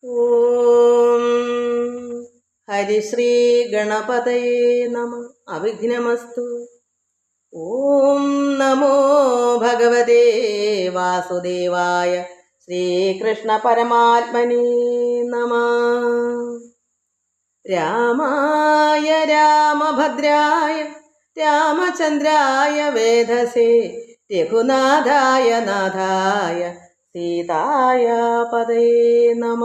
ഓം ഹരിശ്രീ ഗണപതയേ നമ. അവിഘ്നമസ്തു. ഓം നമോ ഭഗവതേ വാസുദേവായ ശ്രീകൃഷ്ണ പരമാത്മനേ നമ. രാമായ രാമഭദ്രായ രാമചന്ദ്രായ വേധസേ രഘുനാഥായ നാഥായ സീതായ പതയേ നമ.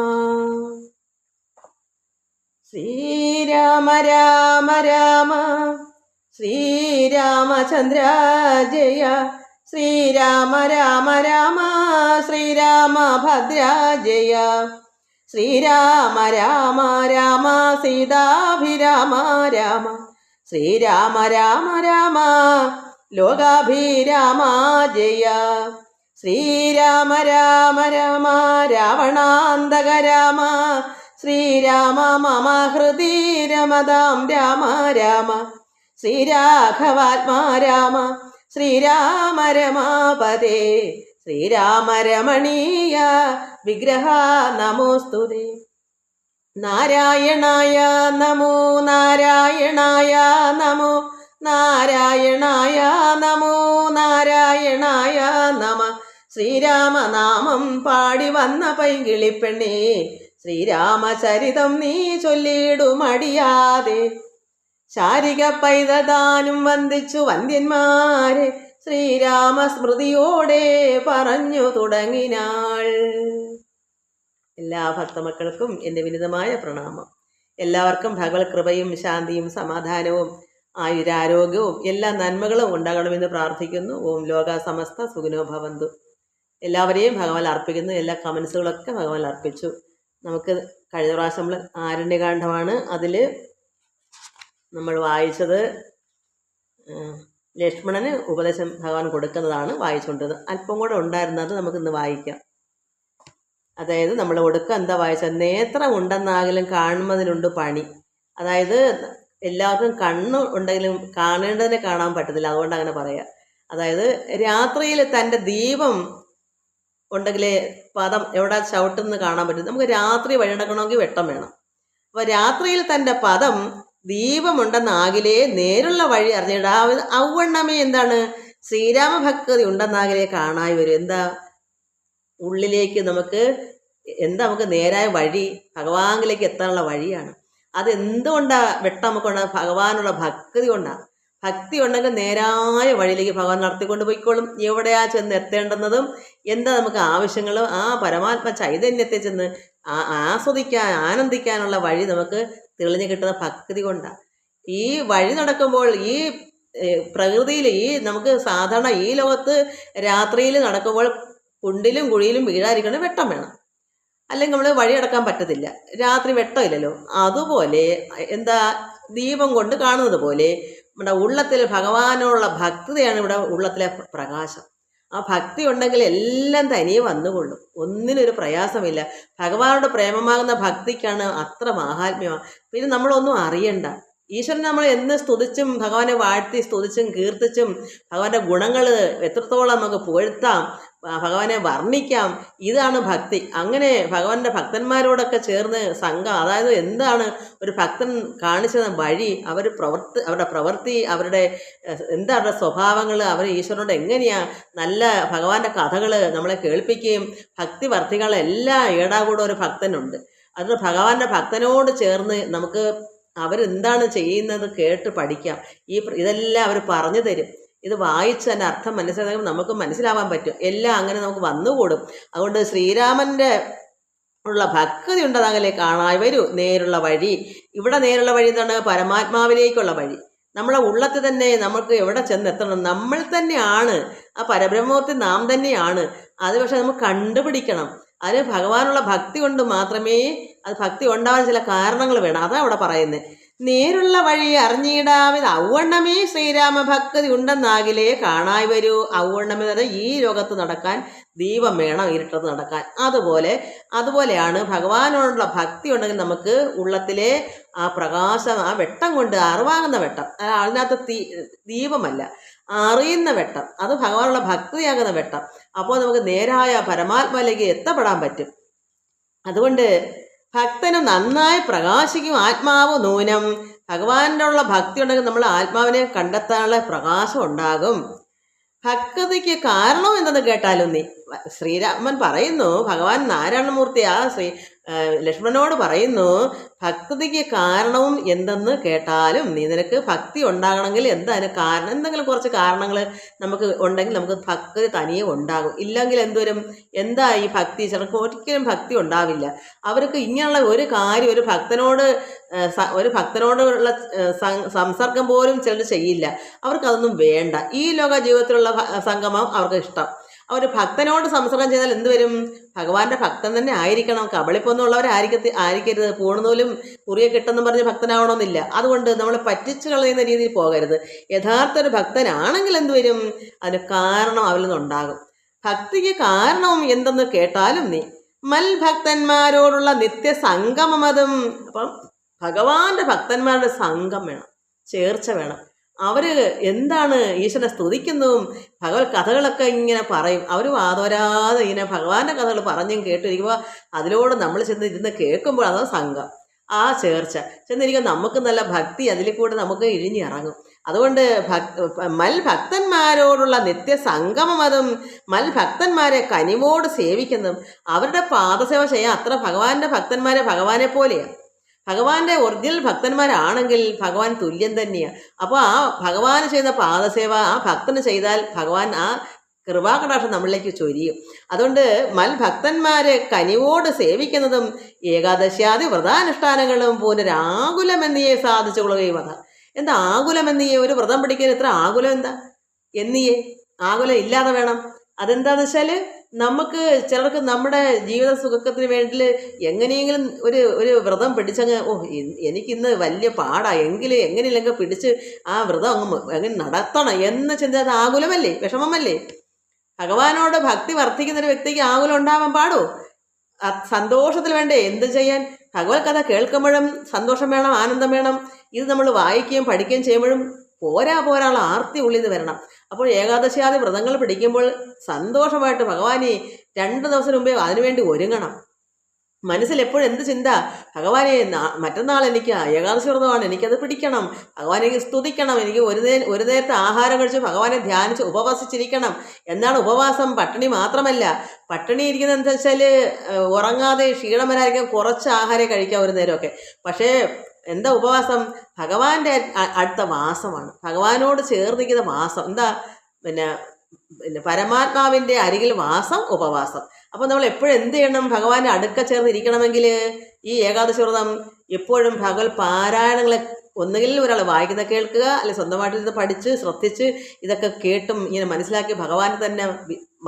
ശ്രീരാമ രാമ രാമ ശ്രീരാമചന്ദ്ര ജയ. ശ്രീരാമ രാമ രാമ ശ്രീരാമഭദ്ര ജയ. ശ്രീരാമ രാമ രാമ സീതാഭിരാമ രാമ. ശ്രീരാമ രാമ രാമ ലോകാഭിരാമ ജയ. ശ്രീരാമ രാമ രാമ രാവണാന്തക രാമ. ശ്രീരാമ മമ ഹൃദി രമതാം രാമ രാമ. ശ്രീരാഘവാത്മാ രാമ. ശ്രീരാമ രമാപദേ. ശ്രീരാമ രമണീയ വിഗ്രഹ നമോസ്തുതേ. നാരായണായ നമോ നാരായണായ നമോ നാരായണായ നമോ നാരായണായ നമ. ശ്രീരാമനാമം പാടി വന്ന പൈങ്കിളിപ്പെണ്ണേ, ശ്രീരാമചരിതം നീ ചൊല്ലിടുമടിയാതെ. ശാരിക പൈതദാനും വന്ദിച്ചു വന്ദ്യന്മാരെ ശ്രീരാമസ്മൃതിയോടെ പറഞ്ഞു തുടങ്ങിനാൾ. എല്ലാ ഭക്തമക്കൾക്കും എൻ്റെ വിനിതമായ പ്രണാമം. എല്ലാവർക്കും ഭഗവത് കൃപയും ശാന്തിയും സമാധാനവും ആയുരാരോഗ്യവും എല്ലാ നന്മകളും ഉണ്ടാകണമെന്ന് പ്രാർത്ഥിക്കുന്നു. ഓം ലോക സമസ്ത സുഖിനോ ഭവന്തു. എല്ലാവരെയും ഭഗവാൻ അർപ്പിക്കുന്നു. എല്ലാ കമൻസുകളൊക്കെ ഭഗവാൻ അർപ്പിച്ചു. നമുക്ക് കഴിഞ്ഞ പ്രാവശ്യം നമ്മൾ ആരണ്യകാന്ഡമാണ് അതിൽ നമ്മൾ വായിച്ചത്. ലക്ഷ്മണന് ഉപദേശം ഭഗവാൻ കൊടുക്കുന്നതാണ് വായിച്ചുകൊണ്ടത്. അല്പം കൂടെ ഉണ്ടായിരുന്നത് നമുക്കിന്ന് വായിക്കാം. അതായത് നമ്മൾ ഒടുക്കം എന്താ വായിച്ചത്? നേത്രം ഉണ്ടെന്നാകിലും കാണുന്നതിനുണ്ട് പണി. അതായത് എല്ലാവർക്കും കണ്ണ് ഉണ്ടെങ്കിലും കാണേണ്ടതിനെ കാണാൻ പറ്റത്തില്ല, അതുകൊണ്ട് അങ്ങനെ പറയാം. അതായത് രാത്രിയിൽ തൻ്റെ ദീപം ഉണ്ടെങ്കിലേ പദം എവിടെ ചവിട്ടുന്ന് കാണാൻ പറ്റും. നമുക്ക് രാത്രി വഴി നടക്കണമെങ്കിൽ വെട്ടം വേണം. അപ്പോൾ രാത്രിയിൽ തൻ്റെ പദം ദീപമുണ്ടെന്നാകിലേ നേരുള്ള വഴി അറിഞ്ഞിടാവുന്ന ഔവണ്ണമേ എന്താണ്? ശ്രീരാമഭക്തി ഉണ്ടെന്നാകിലേ കാണായി വരും. എന്താ ഉള്ളിലേക്ക് നമുക്ക് നമുക്ക് നേരായ വഴി ഭഗവാനിലേക്ക് എത്താനുള്ള വഴിയാണ്. അതെന്തുകൊണ്ടാണ് വെട്ടം നമുക്കുണ്ട്? ഭഗവാനുള്ള ഭക്തി കൊണ്ടാണ്. ഭക്തി ഉണ്ടെങ്കിൽ നേരായ വഴിയിലേക്ക് ഭഗവാൻ നടത്തിക്കൊണ്ട് പോയിക്കോളും. എവിടെയാ ചെന്ന് എത്തേണ്ടുന്നതും എന്താ നമുക്ക് ആവശ്യങ്ങളും ആ പരമാത്മ ചൈതന്യത്തെ ചെന്ന് ആസ്വദിക്കാൻ ആനന്ദിക്കാനുള്ള വഴി നമുക്ക് തെളിഞ്ഞു കിട്ടുന്ന ഭക്തി കൊണ്ടാണ്. ഈ വഴി നടക്കുമ്പോൾ ഈ പ്രകൃതിയിൽ നമുക്ക് സാധാരണ ഈ ലോകത്ത് രാത്രിയിൽ നടക്കുമ്പോൾ കുണ്ടിലും കുഴിയിലും വീഴാതിരിക്കണം വെട്ടം വേണം, അല്ലെങ്കിൽ നമ്മൾ വഴി അടക്കാൻ പറ്റത്തില്ല. രാത്രി വെട്ടമില്ലല്ലോ. അതുപോലെ എന്താ ദീപം കൊണ്ട് കാണുന്നത് പോലെ നമ്മുടെ ഉള്ളത്തിൽ ഭഗവാനോടുള്ള ഭക്തിയാണ് ഇവിടെ ഉള്ളത്തിലെ പ്രകാശം. ആ ഭക്തി ഉണ്ടെങ്കിൽ എല്ലാം തനിയെ വന്നുകൊള്ളും. ഒന്നിനൊരു പ്രയാസമില്ല. ഭഗവാനോട് പ്രേമമാകുന്ന ഭക്തിക്കാണ് അത്ര മാഹാത്മ്യമാണ്. പിന്നെ നമ്മളൊന്നും അറിയണ്ട. ഈശ്വരനെ നമ്മൾ എന്ന് സ്തുതിച്ചും ഭഗവാനെ വാഴ്ത്തി സ്തുതിച്ചും കീർത്തിച്ചും ഭഗവാന്റെ ഗുണങ്ങൾ എത്രത്തോളം നമുക്ക് പുകഴ്ത്താം, ഭഗവാനെ വർണ്ണിക്കാം. ഇതാണ് ഭക്തി. അങ്ങനെ ഭഗവാന്റെ ഭക്തന്മാരോടൊക്കെ ചേർന്ന് സംഘം, അതായത് എന്താണ് ഒരു ഭക്തൻ കാണിച്ചത് വഴി, അവരുടെ പ്രവൃത്തി, അവരുടെ അവരുടെ സ്വഭാവങ്ങൾ, അവർ ഈശ്വരനോട് എങ്ങനെയാ നല്ല ഭഗവാന്റെ കഥകൾ നമ്മളെ കേൾപ്പിക്കുകയും ഭക്തിവർത്തികളെല്ലാം ഏടാകൂടെ ഒരു ഭക്തനുണ്ട്. അത് ഭഗവാന്റെ ഭക്തനോട് ചേർന്ന് നമുക്ക് അവരെന്താണ് ചെയ്യുന്നത് കേട്ട് പഠിക്കാം. ഇതെല്ലാം അവർ പറഞ്ഞു തരും. ഇത് വായിച്ച് തന്നെ അർത്ഥം മനസ്സിലാക്കാൻ നമുക്ക് മനസ്സിലാവാൻ പറ്റും. എല്ലാം അങ്ങനെ നമുക്ക് വന്നുകൂടും. അതുകൊണ്ട് ശ്രീരാമൻ്റെ ഉള്ള ഭക്തി ഉണ്ടതങ്ങനെ കാണാൻ വരൂ നേരുള്ള വഴി. ഇവിടെ നേരുള്ള വഴി എന്താണ്? പരമാത്മാവിലേക്കുള്ള വഴി. നമ്മളെ ഉള്ളത്തിൽ തന്നെ നമുക്ക് എവിടെ ചെന്നെത്തണം? നമ്മൾ തന്നെയാണ് ആ പരബ്രഹ്മമൂർത്തി, നാം തന്നെയാണ് അത്. പക്ഷെ നമുക്ക് കണ്ടുപിടിക്കണം. അതിന് ഭഗവാനുള്ള ഭക്തി കൊണ്ട് മാത്രമേ അത് ഭക്തി ഉണ്ടാവാൻ ചില കാരണങ്ങൾ വേണം. അതാ അവിടെ പറയുന്നത്. നേരുള്ള വഴി അറിഞ്ഞിടാവിത് ഔവണ്ണമേ ശ്രീരാമഭക്തി ഉണ്ടെന്നാകിലേ കാണായി വരൂ. ഔവണ്ണമേ എന്ന് പറഞ്ഞാൽ ഈ ലോകത്ത് നടക്കാൻ ദീപം വേണം, ഇരുട്ടത്ത് നടക്കാൻ. അതുപോലെയാണ് ഭഗവാനോടുള്ള ഭക്തി ഉണ്ടെങ്കിൽ നമുക്ക് ഉള്ളത്തിലെ ആ പ്രകാശം, ആ വെട്ടം കൊണ്ട് അറിവാകുന്ന വെട്ടം, അതിനകത്ത് ദീപമല്ല, അറിയുന്ന വെട്ടം, അത് ഭഗവാനുള്ള ഭക്തിയാകുന്ന വെട്ടം. അപ്പോൾ നമുക്ക് നേരായ പരമാത്മയിലേക്ക് എത്തപ്പെടാൻ പറ്റും. അതുകൊണ്ട് ഭക്തന് നന്നായി പ്രകാശിക്കും ആത്മാവ് നൂനം. ഭഗവാന്റെ ഉള്ള ഭക്തി ഉണ്ടെങ്കിൽ നമ്മൾ ആത്മാവിനെ കണ്ടെത്താനുള്ള പ്രകാശം ഉണ്ടാകും. ഭക്തിക്ക് കാരണം എന്തെന്ന് കേട്ടാലും നീ. ശ്രീരാമൻ പറയുന്നു, ഭഗവാൻ നാരായണമൂർത്തി ലക്ഷ്മണനോട് പറയുന്നു, ഭക്തിക്ക് കാരണവും എന്തെന്ന് കേട്ടാലും നീ. നിനക്ക് ഭക്തി ഉണ്ടാകണമെങ്കിൽ എന്താണ് കാരണം? എന്തെങ്കിലും കുറച്ച് കാരണങ്ങൾ നമുക്ക് ഉണ്ടെങ്കിൽ നമുക്ക് ഭക്തി തനിയെ ഉണ്ടാകും. ഇല്ലെങ്കിൽ എന്തുവരും? എന്താ ഈ ഭക്തി? ചിലർക്ക് ഒരിക്കലും ഭക്തി ഉണ്ടാവില്ല. അവർക്ക് ഇങ്ങനെയുള്ള ഒരു കാര്യം ഒരു ഭക്തനോടുള്ള സംസർഗം പോലും ചിലർ ചെയ്യില്ല. അവർക്കതൊന്നും വേണ്ട. ഈ ലോക ജീവിതത്തിലുള്ള സംഗമം അവർക്ക് ഇഷ്ടം. അവർ ഭക്തനോട് സംസർഗം ചെയ്താൽ എന്തുവരും? ഭഗവാന്റെ ഭക്തൻ തന്നെ ആയിരിക്കണം. ആയിരിക്കരുത്. പൂർണ്ണനൂലും കുറിയെ കിട്ടെന്ന് പറഞ്ഞ് ഭക്തനാവണമെന്നില്ല. അതുകൊണ്ട് നമ്മൾ പറ്റിച്ചു കളയുന്ന രീതിയിൽ പോകരുത്. യഥാർത്ഥ ഒരു ഭക്തനാണെങ്കിൽ എന്തുവരും? അതിന് കാരണം അവരിൽ നിന്നുണ്ടാകും. ഭക്തിക്ക് കാരണവും എന്തെന്ന് കേട്ടാലും നീ. മൽഭക്തന്മാരോടുള്ള നിത്യസംഗമമതും. അപ്പം ഭഗവാന്റെ ഭക്തന്മാരുടെ സംഘം വേണം, ചേർച്ച വേണം. അവര് എന്താണ് ഈശ്വരനെ സ്തുതിക്കുന്നതും ഭഗവത് കഥകളൊക്കെ ഇങ്ങനെ പറയും. അവർ വാതോരാതെ ഇങ്ങനെ ഭഗവാന്റെ കഥകൾ പറഞ്ഞും കേട്ടിരിക്കുമ്പോൾ അതിലൂടെ നമ്മൾ ഇരുന്ന് കേൾക്കുമ്പോൾ അതാ സംഘം, ആ ചേർച്ച ചെന്നിരിക്കും. നമുക്ക് നല്ല ഭക്തി അതിൽ കൂടെ നമുക്ക് ഇഴിഞ്ഞിറങ്ങും. അതുകൊണ്ട് മൽഭക്തന്മാരോടുള്ള നിത്യസംഗമം, മൽഭക്തന്മാരെ കനിവോട് സേവിക്കുന്നതും. അവരുടെ പാദസേവ ചെയ്യാൻ അത്ര ഭഗവാന്റെ ഭക്തന്മാരെ ഭഗവാനെ പോലെയാണ്. ഭഗവാന്റെ ഒറിജിനൽ ഭക്തന്മാരാണെങ്കിൽ ഭഗവാൻ തുല്യം തന്നെയാണ്. അപ്പോൾ ആ ഭഗവാന് ചെയ്യുന്ന പാദസേവ ആ ഭക്തന് ചെയ്താൽ ഭഗവാൻ ആ കൃപാകടാക്ഷം നമ്മളിലേക്ക് ചൊരിയും. അതുകൊണ്ട് മൽഭക്തന്മാരെ കനിവോട് സേവിക്കുന്നതും ഏകാദശ്യാദി വ്രതാനുഷ്ഠാനങ്ങളും പുനരാകുലമെന്നിയെ സാധിച്ചു കൊള്ളുകയും. അതാ എന്താ ആകുലമെന്നിയെ? ഒരു വ്രതം പിടിക്കാൻ എത്ര ആകുലം എന്താ? എന്നിയെ ആകുലം ഇല്ലാതെ വേണം. അതെന്താന്ന് വെച്ചാൽ നമുക്ക് ചിലർക്ക് നമ്മുടെ ജീവിത സുഖത്തിന് വേണ്ടി എങ്ങനെയെങ്കിലും ഒരു വ്രതം പിടിച്ചങ്ങ് എനിക്കിന്ന് വലിയ പാടാ, എങ്ങനെയില്ലെങ്കിൽ പിടിച്ച് ആ വ്രതം എങ്ങനെ നടത്തണം എന്ന് ചിന്ത ആകുലമല്ലേ, വിഷമമല്ലേ? ഭഗവാനോട് ഭക്തി വർദ്ധിക്കുന്ന ഒരു വ്യക്തിക്ക് ആകുലം ഉണ്ടാവാൻ പാടോ? സന്തോഷത്തിൽ വേണ്ടേ എന്ത് ചെയ്യാൻ? ഭഗവത് കഥ കേൾക്കുമ്പോഴും സന്തോഷം വേണം, ആനന്ദം വേണം. ഇത് നമ്മൾ വായിക്കുകയും പഠിക്കുകയും ചെയ്യുമ്പോഴും പോരാനുള്ള ആർത്തി ഉള്ളിൽ നിന്ന് വരണം. അപ്പോൾ ഏകാദശിയാദി വ്രതങ്ങൾ പിടിക്കുമ്പോൾ സന്തോഷമായിട്ട് ഭഗവാനെ 2 ദിവസം മുമ്പേ അതിനുവേണ്ടി ഒരുങ്ങണം. മനസ്സിൽ എപ്പോഴും എന്ത് ചിന്ത? ഭഗവാനെ മറ്റന്നാൾ എനിക്ക് ഏകാദശി വ്രതമാണ്, എനിക്കത് പിടിക്കണം, ഭഗവാനെ സ്തുതിക്കണം, എനിക്ക് ഒരു നേരത്തെ ആഹാരം കഴിച്ച് ഭഗവാനെ ധ്യാനിച്ച് ഉപവസിച്ചിരിക്കണം. എന്താണ് ഉപവാസം? പട്ടിണി മാത്രമല്ല. പട്ടിണി ഇരിക്കുന്നത് എന്താ വെച്ചാൽ ഉറങ്ങാതെ ക്ഷീണം വരാതിരിക്കാൻ കുറച്ച് ആഹാരം കഴിക്കാം ഒരു നേരമൊക്കെ. പക്ഷേ എന്താ ഉപവാസം? ഭഗവാന്റെ അടുത്ത വാസമാണ്, ഭഗവാനോട് ചേർന്നിരിക്കുന്ന വാസം. എന്താ പിന്നെ പരമാത്മാവിൻ്റെ അരികിൽ വാസം, ഉപവാസം. അപ്പോൾ നമ്മൾ എപ്പോഴും എന്ത് ചെയ്യണം? ഭഗവാന്റെ അടുക്ക ചേർന്നിരിക്കണമെങ്കിൽ ഈ ഏകാദശി വ്രതം എപ്പോഴും ഭഗവത് പാരായണങ്ങളെ ഒന്നുകിൽ ഒരാൾ വായിക്കുന്ന കേൾക്കുക, അല്ലെങ്കിൽ സ്വന്തമായിട്ട് ഇത് പഠിച്ച് ശ്രദ്ധിച്ച് ഇതൊക്കെ കേട്ടും ഇങ്ങനെ മനസ്സിലാക്കി ഭഗവാനെ തന്നെ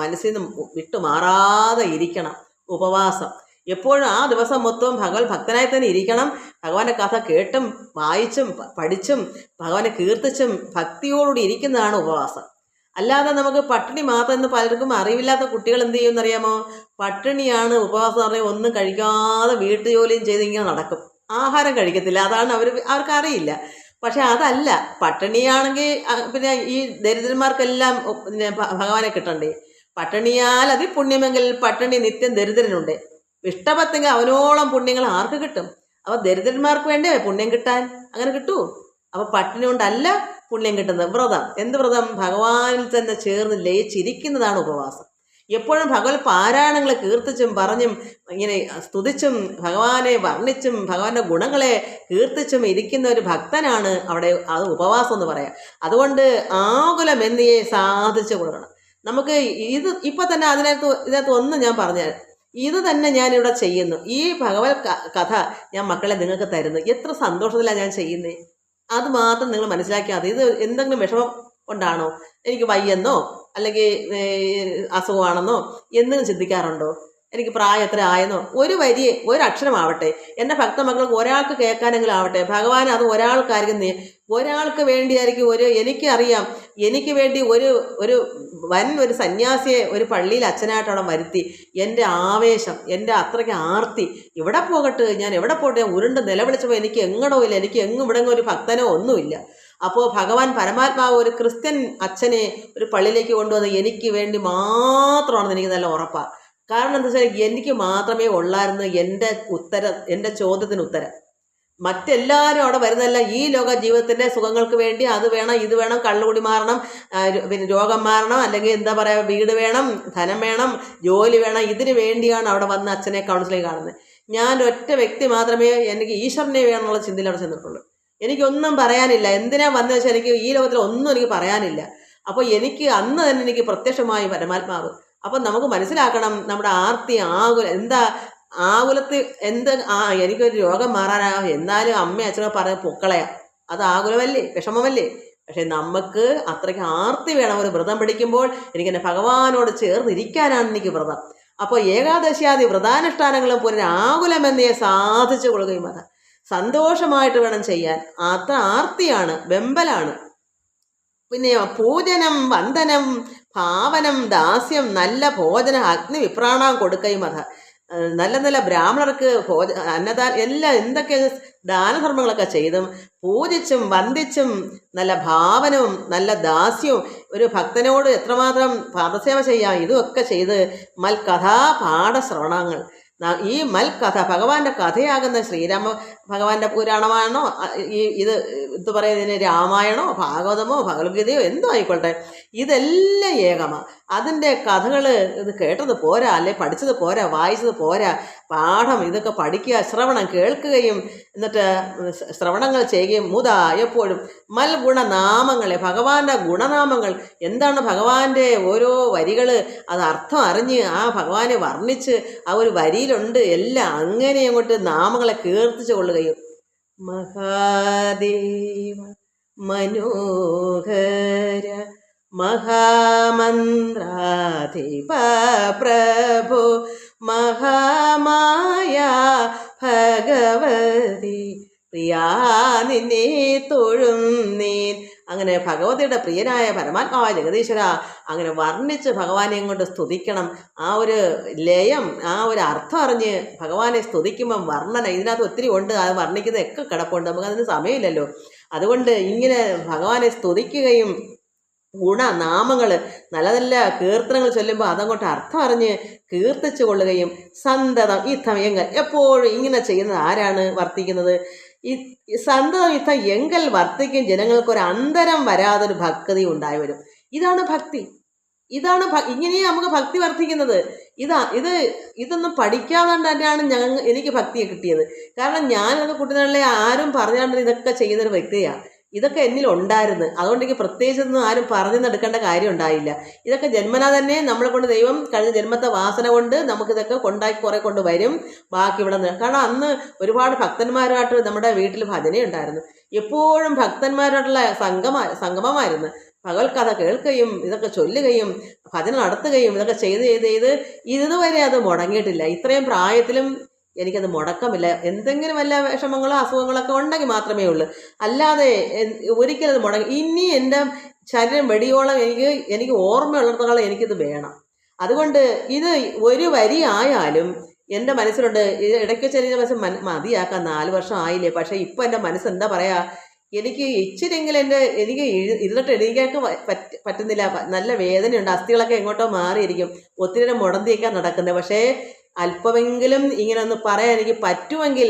മനസ്സിൽ നിന്ന് വിട്ടുമാറാതെ ഇരിക്കണം. ഉപവാസം എപ്പോഴും ആ ദിവസം മൊത്തവും ഭഗവത് ഭക്തനായി തന്നെ ഇരിക്കണം. ഭഗവാന്റെ കഥ കേട്ടും വായിച്ചും പഠിച്ചും ഭഗവാനെ കീർത്തിച്ചും ഭക്തിയോടുകൂടി ഇരിക്കുന്നതാണ് ഉപവാസം. അല്ലാതെ നമുക്ക് പട്ടിണി മാത്രം എന്ന് പലർക്കും അറിവില്ലാത്ത കുട്ടികൾ എന്ത് ചെയ്യുമെന്നറിയാമോ? പട്ടിണിയാണ് ഉപവാസം എന്ന് പറഞ്ഞാൽ ഒന്നും കഴിക്കാതെ വീട്ടുജോലിയും ചെയ്ത് ഇങ്ങനെ നടക്കും, ആഹാരം കഴിക്കത്തില്ല. അതാണ് അവർക്കറിയില്ല. പക്ഷെ അതല്ല, പട്ടിണിയാണെങ്കിൽ പിന്നെ ഈ ദരിദ്രന്മാർക്കെല്ലാം ഭഗവാനെ കിട്ടണ്ടേ? പട്ടിണിയാൽ അതിപുണ്യമെങ്കിൽ പട്ടിണി നിത്യം ദരിദ്രനുണ്ട്. ഇഷ്ടപത്തെങ്കിൽ അവനോളം പുണ്യങ്ങൾ ആർക്ക് കിട്ടും? അപ്പോൾ ദരിദ്രന്മാർക്ക് വേണ്ടേ പുണ്യം കിട്ടാൻ? അങ്ങനെ കിട്ടൂ? അപ്പോൾ പട്ടിണി കൊണ്ടല്ല പുണ്യം കിട്ടുന്നത്. വ്രതം, എന്ത് വ്രതം? ഭഗവാനിൽ തന്നെ ചേർന്ന് ലയിച്ചിരിക്കുന്നതാണ് ഉപവാസം. എപ്പോഴും ഭഗവത് പാരായണങ്ങളെ കീർത്തിച്ചും പറഞ്ഞും ഇങ്ങനെ സ്തുതിച്ചും ഭഗവാനെ വർണ്ണിച്ചും ഭഗവാന്റെ ഗുണങ്ങളെ കീർത്തിച്ചും ഇരിക്കുന്ന ഒരു ഭക്തനാണ് അവിടെ അത് ഉപവാസം എന്ന് പറയാം. അതുകൊണ്ട് ആകുലം എന്നിയെ സാധിച്ചു കൊടുക്കണം. നമുക്ക് ഇത് ഇപ്പം തന്നെ ഇതിനകത്ത് ഒന്ന് ഞാൻ പറഞ്ഞാൽ ഇത് തന്നെ ഞാനിവിടെ ചെയ്യുന്നു. ഈ ഭഗവത് കഥ ഞാൻ മക്കളെ നിങ്ങൾക്ക് തരുന്നു. എത്ര സന്തോഷത്തിലാണ് ഞാൻ ചെയ്യുന്നത്. അത് മാത്രം നിങ്ങൾ മനസ്സിലാക്കിയാൽ മതി. ഇത് എന്തെങ്കിലും വിഷമം കൊണ്ടാണോ, എനിക്ക് വയ്യെന്നോ അല്ലെങ്കിൽ അസുഖമാണെന്നോ എന്നും ചിന്തിക്കാറുണ്ടോ? എനിക്ക് പ്രായം എത്ര ആയെന്നോ? ഒരു അക്ഷരമാവട്ടെ എൻ്റെ ഭക്തമക്കൾക്ക് ഒരാൾക്ക് കേൾക്കാനെങ്കിലും ആവട്ടെ. ഭഗവാൻ അത് ഒരാൾക്കായിരിക്കും, ഒരാൾക്ക് വേണ്ടിയായിരിക്കും. എനിക്കറിയാം, എനിക്ക് വേണ്ടി ഒരു സന്യാസിയെ ഒരു പള്ളിയിൽ അച്ഛനായിട്ട് അവിടെ വരുത്തി. എൻ്റെ ആവേശം, എൻ്റെ അത്രയ്ക്ക് ആർത്തി, ഇവിടെ പോകട്ടെ, ഞാൻ എവിടെ പോട്ടെ, ഉരുണ്ട് നിലവിളിച്ചപ്പോൾ എനിക്ക് എങ്ങടോ ഇല്ല, എനിക്ക് എങ്ങും ഇവിടെ ഒരു ഭക്തനോ ഒന്നുമില്ല. അപ്പോൾ ഭഗവാൻ പരമാത്മാവ് ഒരു ക്രിസ്ത്യൻ അച്ഛനെ ഒരു പള്ളിയിലേക്ക് കൊണ്ടുവന്ന് എനിക്ക് വേണ്ടി മാത്രമാണെന്ന് എനിക്ക് നല്ല ഉറപ്പാണ്. കാരണം എന്താ വെച്ചാൽ എനിക്ക് മാത്രമേ ഉള്ളായിരുന്നു എൻ്റെ ചോദ്യത്തിന് ഉത്തരം. മറ്റെല്ലാവരും അവിടെ വരുന്നതല്ല ഈ ലോക ജീവിതത്തിൻ്റെ സുഖങ്ങൾക്ക് വേണ്ടി അത് വേണം ഇത് വേണം, കള്ളുകുടി മാറണം, പിന്നെ രോഗം മാറണം, അല്ലെങ്കിൽ എന്താ പറയുക, വീട് വേണം, ധനം വേണം, ജോലി വേണം, ഇതിന് വേണ്ടിയാണ് അവിടെ വന്ന് അച്ഛനെ കൗൺസിലിംഗ് കാണുന്നത്. ഞാൻ ഒറ്റ വ്യക്തി മാത്രമേ എനിക്ക് ഈശ്വരനെ വേണമെന്നുള്ള ചിന്തയിൽ അവിടെ ചെന്നിട്ടുള്ളൂ. എനിക്കൊന്നും പറയാനില്ല. എന്തിനാ വന്നത് വെച്ചാൽ എനിക്ക് ഈ ലോകത്തിൽ ഒന്നും എനിക്ക് പറയാനില്ല. അപ്പോൾ എനിക്ക് അന്ന് തന്നെ എനിക്ക് പ്രത്യക്ഷമായി പരമാത്മാവ്. അപ്പം നമുക്ക് മനസ്സിലാക്കണം നമ്മുടെ ആർത്തി എന്താ ആകുലത്തിൽ എനിക്കൊരു രോഗം മാറാനാ, എന്നാലും അമ്മ അച്ഛനൊക്കെ പറഞ്ഞ പൊക്കളയാ, അത് ആകുലമല്ലേ, വിഷമമല്ലേ. പക്ഷെ നമുക്ക് അത്രയ്ക്ക് ആർത്തി വേണം. ഒരു വ്രതം പിടിക്കുമ്പോൾ എനിക്കെന്നെ ഭഗവാനോട് ചേർന്നിരിക്കാനാണ് എനിക്ക് വ്രതം. അപ്പോൾ ഏകാദശിയാദി വ്രതാനുഷ്ഠാനങ്ങളും പോലെ ആകുലമെന്നേ സാധിച്ചു കൊള്ളുകയും അത് സന്തോഷമായിട്ട് വേണം ചെയ്യാൻ. അത്ര ആർത്തിയാണ്, വെമ്പലാണ്. പിന്നെ പൂജനം, വന്ദനം, ഭാവനം, ദാസ്യം, നല്ല ഭോജന അഗ്നി വിപ്രാണം കൊടുക്കുകയും അത് നല്ല നല്ല ബ്രാഹ്മണർക്ക് എല്ലാം എന്തൊക്കെ ദാനധർമ്മങ്ങളൊക്കെ ചെയ്തും പൂജിച്ചും വന്ദിച്ചും നല്ല ഭാവനവും നല്ല ദാസ്യവും ഒരു ഭക്തനോട് എത്രമാത്രം പാദസേവ ചെയ്യാം, ഇതുമൊക്കെ ചെയ്ത് മൽകഥാ പാഠശ്രവണങ്ങൾ. ഈ മൽകഥ ഭഗവാന്റെ കഥയാകുന്ന ശ്രീരാമ ഭഗവാന്റെ പുരാണമാണോ ഇത് പറയുന്നതിന് രാമായണോ ഭാഗവതമോ ഭഗവത്ഗീതയോ എന്തോ ആയിക്കോട്ടെ, ഇതെല്ലാം ഏകമാണ്. അതിൻ്റെ കഥകൾ ഇത് കേട്ടത് പോരാ, അല്ലെ പഠിച്ചത് പോരാ, വായിച്ചത് പോരാ, പാഠം ഇതൊക്കെ പഠിക്കുക, ശ്രവണം കേൾക്കുകയും എന്നിട്ട് ശ്രവണങ്ങൾ ചെയ്യുകയും എപ്പോഴും ഗുണനാമങ്ങളെ ഭഗവാന്റെ ഗുണനാമങ്ങൾ എന്താണ്, ഭഗവാന്റെ ഓരോ വരികൾ അത് അർത്ഥം അറിഞ്ഞ് ആ ഭഗവാനെ വർണ്ണിച്ച് ആ ഒരു വരിയിലുണ്ട് എല്ലാം അങ്ങനെ അങ്ങോട്ട് നാമങ്ങളെ കീർത്തിച്ചു കൊള്ളുകയും മഹാദേവ മനോഹര മഹാമന്ത്രാധിപ പ്രഭു മഹാമായ ഭഗവതി പ്രിയാ നിന്നെ തൊഴുന്നേൻ. അങ്ങനെ ഭഗവതിയുടെ പ്രിയനായ പരമാത്മാവായ ജഗദീശ്വര അങ്ങനെ വർണ്ണിച്ച് ഭഗവാനെ കൊണ്ട് സ്തുതിക്കണം. ആ ഒരു ലയം, ആ ഒരു അർത്ഥം അറിഞ്ഞ് ഭഗവാനെ സ്തുതിക്കുമ്പം വർണ്ണന ഇതിനകത്ത് ഒത്തിരി ഉണ്ട്. അത് വർണ്ണിക്കുന്നതൊക്കെ കിടപ്പുണ്ട്, നമുക്കതിന് സമയമില്ലല്ലോ. അതുകൊണ്ട് ഇങ്ങനെ ഭഗവാനെ സ്തുതിക്കുകയും ഗുണനാമങ്ങൾ നല്ല നല്ല കീർത്തനങ്ങൾ ചൊല്ലുമ്പോൾ അതങ്ങോട്ട് അർത്ഥം അറിഞ്ഞ് കീർത്തിച്ചു കൊള്ളുകയും സന്തതം യുദ്ധം എപ്പോഴും ഇങ്ങനെ ചെയ്യുന്നത് ആരാണ് വർത്തിക്കുന്നത്? ഈ സന്തതം യുദ്ധം എങ്കൽ വർത്തിക്കും ജനങ്ങൾക്കൊരു അന്തരം വരാതൊരു ഭക്തി ഉണ്ടായി വരും. ഇതാണ് ഭക്തി. ഇങ്ങനെയാണ് നമുക്ക് ഭക്തി വർദ്ധിക്കുന്നത്. ഇതൊന്നും പഠിക്കാതെ തന്നെയാണ് എനിക്ക് ഭക്തിയെ കിട്ടിയത്. കാരണം ഞാനൊക്കെ കുട്ടികളിലെ ആരും പറഞ്ഞാണ്ട് ഇതൊക്കെ ചെയ്യുന്നൊരു വ്യക്തിയാണ്. ഇതൊക്കെ എന്നിൽ ഉണ്ടായിരുന്നു. അതുകൊണ്ട് എനിക്ക് പ്രത്യേകിച്ചൊന്നും ആരും പറഞ്ഞു എടുക്കേണ്ട കാര്യം ഉണ്ടായില്ല. ഇതൊക്കെ ജന്മനാ തന്നെ നമ്മളെ കൊണ്ട് ദൈവം കഴിഞ്ഞ ജന്മത്തെ വാസന കൊണ്ട് നമുക്കിതൊക്കെ കുറെ കൊണ്ട് വരും. ബാക്കി ഇവിടെ നിന്ന് കാരണം അന്ന് ഒരുപാട് ഭക്തന്മാരുമായിട്ട് നമ്മുടെ വീട്ടിൽ ഭജന ഉണ്ടായിരുന്നു. എപ്പോഴും ഭക്തന്മാരായിട്ടുള്ള സംഗമമായിരുന്നു. ഭഗവത് കഥ കേൾക്കുകയും ഇതൊക്കെ ചൊല്ലുകയും ഭജന നടത്തുകയും ഇതൊക്കെ ചെയ്ത് ഇതുവരെ അത് മുടങ്ങിയിട്ടില്ല. ഇത്രയും പ്രായത്തിലും എനിക്കത് മുടക്കമില്ല. എന്തെങ്കിലും വല്ല വിഷമങ്ങളോ അസുഖങ്ങളൊക്കെ ഉണ്ടെങ്കിൽ മാത്രമേ ഉള്ളൂ, അല്ലാതെ ഒരിക്കലും അത് മുടങ്ങി. ഇനി എൻ്റെ ശരീരം വെടിയോളം എനിക്ക് ഓർമ്മയുള്ളിടത്തോളം എനിക്കിത് വേണം. അതുകൊണ്ട് ഇത് ഒരു വരി ആയാലും എൻ്റെ മനസ്സിലുണ്ട്. ഇടയ്ക്ക് ചെറിയ മനസ്സ് മതിയാക്കാൻ 4 വർഷം ആയില്ലേ. പക്ഷേ ഇപ്പോൾ എൻ്റെ മനസ്സ് എന്താ പറയുക, എനിക്ക് ഇച്ചിരിയെങ്കിലും എനിക്ക് ഇരുന്നിട്ട് എണീക്കാനൊക്കെ പറ്റുന്നില്ല. നല്ല വേദനയുണ്ട്, അസ്ഥികളൊക്കെ എങ്ങോട്ടോ മാറിയിരിക്കും, ഒത്തിരി മുടന്തിയൊക്കെ നടക്കുന്നത്. പക്ഷേ അല്പമെങ്കിലും ഇങ്ങനെ ഒന്ന് പറയാൻ എനിക്ക് പറ്റുമെങ്കിൽ